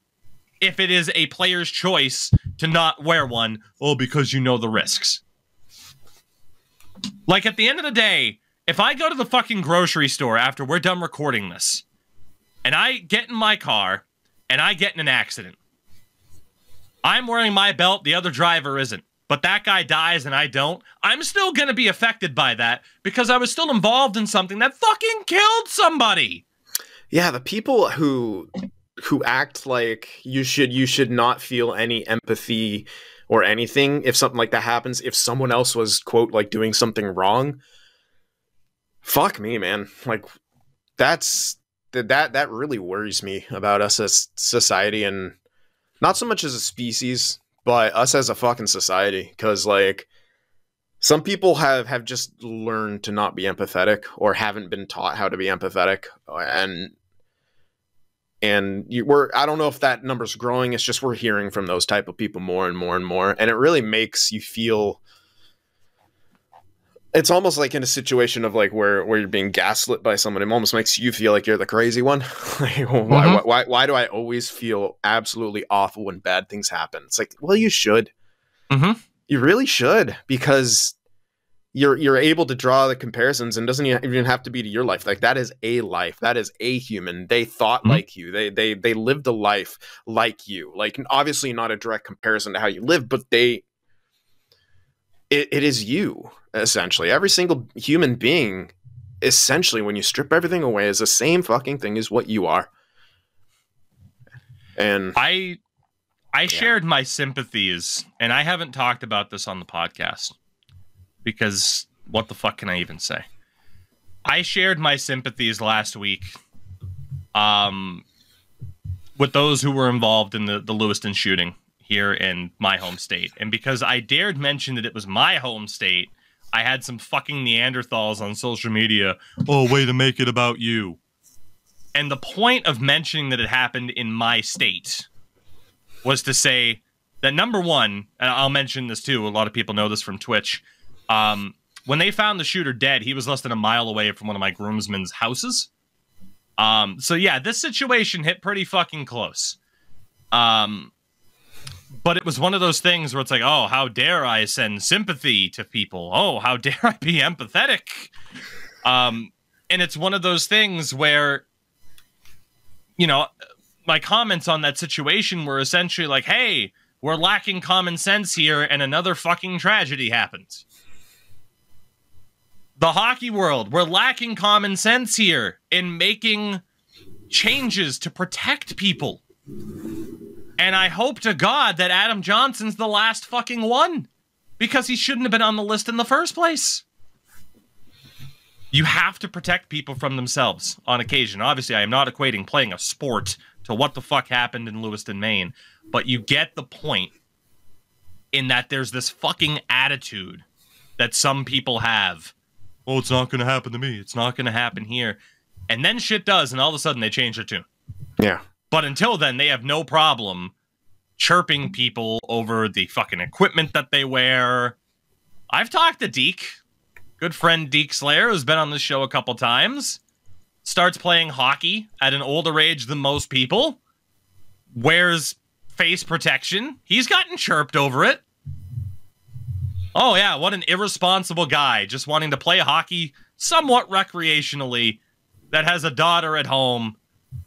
if it is a player's choice to not wear one, because you know the risks. Like, at the end of the day, if I go to the fucking grocery store after we're done recording this, and I get in my car, and I get in an accident, I'm wearing my belt, the other driver isn't, but that guy dies and I don't, I'm still going to be affected by that because I was still involved in something that fucking killed somebody. Yeah, the people who act like you should not feel any empathy or anything if something like that happens, if someone else was, quote, like doing something wrong. Fuck me, man. Like, that really worries me about us as society, and not so much as a species, but us as a fucking society. Because like some people have just learned to not be empathetic or haven't been taught how to be empathetic, and I don't know if that number's growing. It's just we're hearing from those type of people more and more and more, and it really makes you feel. It's almost like in a situation of like where you're being gaslit by someone. It almost makes you feel like you're the crazy one. Like, why do I always feel absolutely awful when bad things happen? It's like, well, you should. You really should, because you're able to draw the comparisons, and doesn't even have to be to your life. Like, that is a life. That is a human. They thought like you. They lived a life like you. Like, obviously not a direct comparison to how you live, but it is you, essentially. Every single human being, essentially, when you strip everything away, is the same fucking thing as what you are. And I shared my sympathies, and I haven't talked about this on the podcast because what the fuck can I even say? I shared my sympathies last week with those who were involved in the Lewiston shooting here in my home state. And because I dared mention that it was my home state, I had some fucking Neanderthals on social media. Oh, way to make it about you. And the point of mentioning that it happened in my state was to say that, number one, and I'll mention this too, a lot of people know this from Twitch, when they found the shooter dead, he was less than a mile away from one of my groomsmen's houses. So yeah, this situation hit pretty fucking close. But it was one of those things where it's like, oh, how dare I send sympathy to people? Oh, how dare I be empathetic? And it's one of those things where, you know, my comments on that situation were essentially like, hey, we're lacking common sense here, and another fucking tragedy happens. The hockey world, we're lacking common sense here in making changes to protect people. And I hope to God that Adam Johnson's the last fucking one, because he shouldn't have been on the list in the first place. You have to protect people from themselves on occasion. Obviously, I am not equating playing a sport to what the fuck happened in Lewiston, Maine, but you get the point in that there's this fucking attitude that some people have. Oh, it's not going to happen to me. It's not going to happen here. And then shit does, and all of a sudden they change their tune. yeah. But until then, they have no problem chirping people over the fucking equipment that they wear. I've talked to Deke, good friend Deke Slayer, who's been on this show a couple times. Starts playing hockey at an older age than most people. Wears face protection. He's gotten chirped over it. Oh yeah, what an irresponsible guy, just wanting to play hockey somewhat recreationally, that has a daughter at home,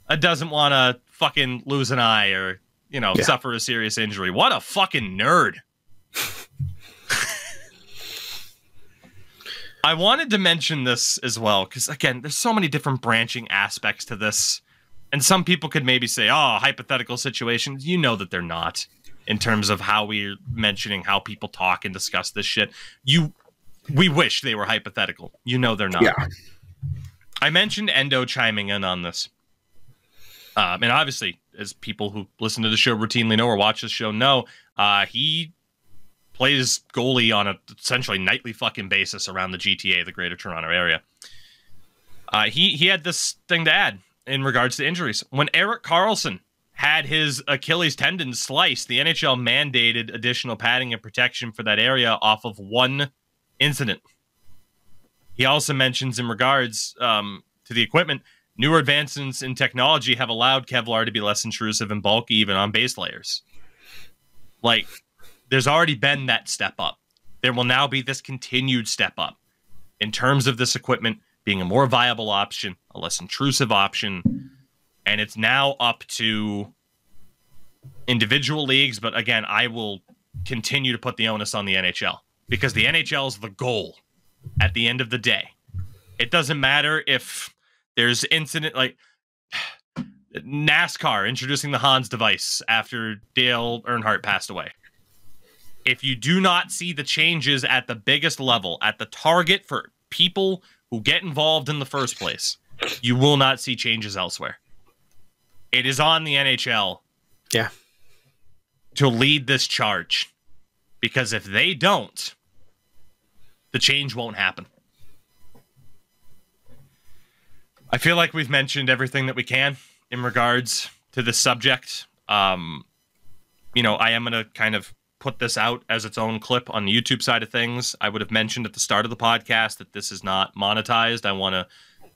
that doesn't want to fucking lose an eye or, you know, suffer a serious injury. What a fucking nerd. I wanted to mention this as well, because again, there's so many different branching aspects to this. And some people could maybe say, oh, hypothetical situations. You know that they're not, in terms of how we're mentioning how people talk and discuss this shit. We wish they were hypothetical. You know they're not. Yeah. I mentioned Endo chiming in on this. And obviously, as people who listen to the show routinely know or watch this show know, he plays goalie on a essentially nightly fucking basis around the GTA, the Greater Toronto Area. He had this thing to add in regards to injuries. When Erik Karlsson had his Achilles tendon sliced, the NHL mandated additional padding and protection for that area off of one incident. He also mentions in regards to the equipment, newer advancements in technology have allowed Kevlar to be less intrusive and bulky even on base layers. Like, there's already been that step up. There will now be this continued step up in terms of this equipment being a more viable option, a less intrusive option, and it's now up to individual leagues. But again, I will continue to put the onus on the NHL, because the NHL is the goal at the end of the day. It doesn't matter if there's incident like NASCAR introducing the Hans device after Dale Earnhardt passed away. If you do not see the changes at the biggest level, at the target for people who get involved in the first place, you will not see changes elsewhere. It is on the NHL to lead this charge, because if they don't, the change won't happen. I feel like we've mentioned everything that we can in regards to this subject. You know, I am going to kind of put this out as its own clip on the YouTube side of things. I would have mentioned at the start of the podcast that this is not monetized. I want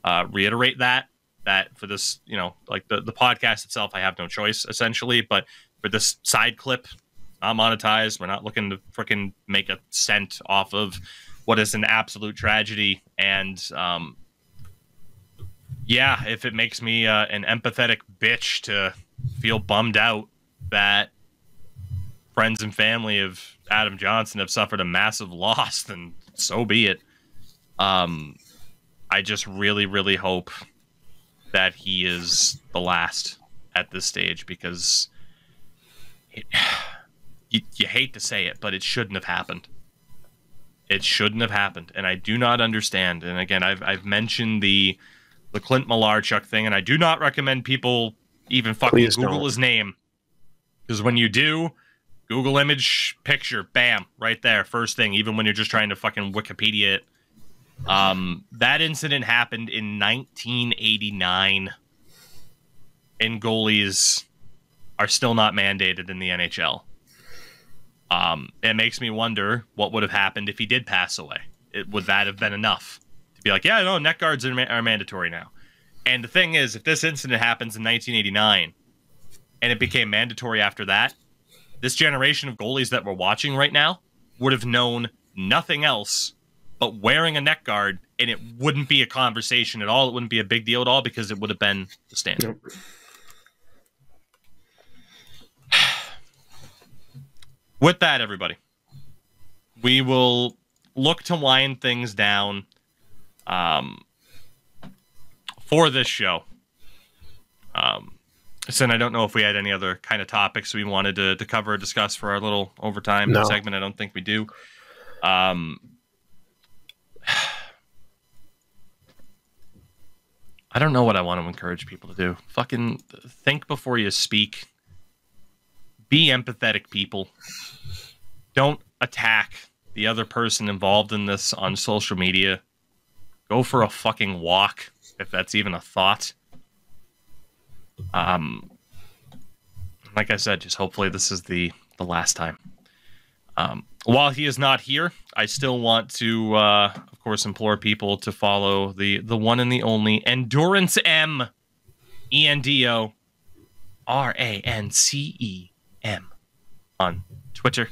to reiterate that for this, you know, like the podcast itself, I have no choice essentially, but for this side clip, not monetized. We're not looking to freaking make a cent off of what is an absolute tragedy. And yeah, if it makes me an empathetic bitch to feel bummed out that friends and family of Adam Johnson have suffered a massive loss, then so be it. I just really, really hope that he is the last at this stage, because you hate to say it, but it shouldn't have happened. It shouldn't have happened, and I do not understand. And again, I've mentioned the Clint Malarchuk thing, and I do not recommend people even fucking Please Google don't. his name, because when you do, Google image picture, bam, right there, first thing. Even when you're just trying to fucking Wikipedia it. That incident happened in 1989, and goalies are still not mandated in the NHL. It makes me wonder what would have happened if he did pass away. Would that have been enough to be like, yeah, no, neck guards are mandatory now? And the thing is, if this incident happens in 1989 and it became mandatory after that, this generation of goalies that we're watching right now would have known nothing else but wearing a neck guard, and it wouldn't be a conversation at all. It wouldn't be a big deal at all, because it would have been the standard. Nope. With that, everybody, we will look to wind things down for this show. So I don't know if we had any other kind of topics we wanted to cover or discuss for our little overtime segment. I don't think we do. I don't know what I want to encourage people to do. Fucking think before you speak. Be empathetic, people. Don't attack the other person involved in this on social media. Go for a fucking walk, if that's even a thought. Like I said, just hopefully this is the last time. While he is not here, I still want to, of course, implore people to follow the one and the only Endurance M, ENDO RANCEM on Twitter,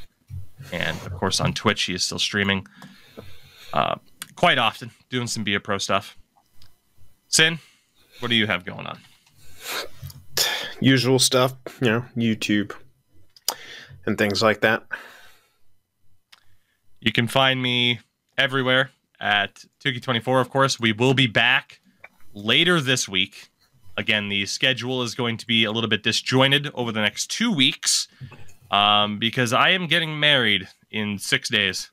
and of course on Twitch. He is still streaming quite often, doing some Be a Pro stuff. Sin, what do you have going on? Usual stuff, YouTube and things like that. You can find me everywhere at Tougie24, of course. We will be back later this week. Again, the schedule is going to be a little bit disjointed over the next 2 weeks because I am getting married in 6 days,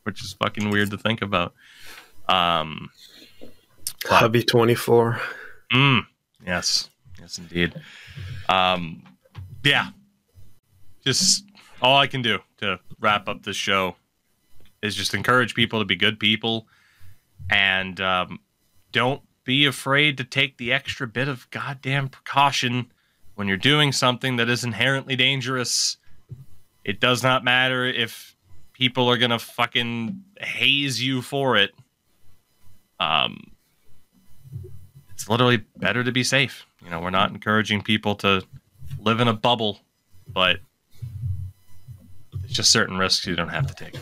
which is fucking weird to think about. Hubby 24. Yes, indeed. Yeah, just all I can do to wrap up this show is just encourage people to be good people, and don't be afraid to take the extra bit of goddamn precaution when you're doing something that is inherently dangerous. It does not matter if people are gonna fucking haze you for it. It's literally better to be safe. We're not encouraging people to live in a bubble, but it's just certain risks you don't have to take.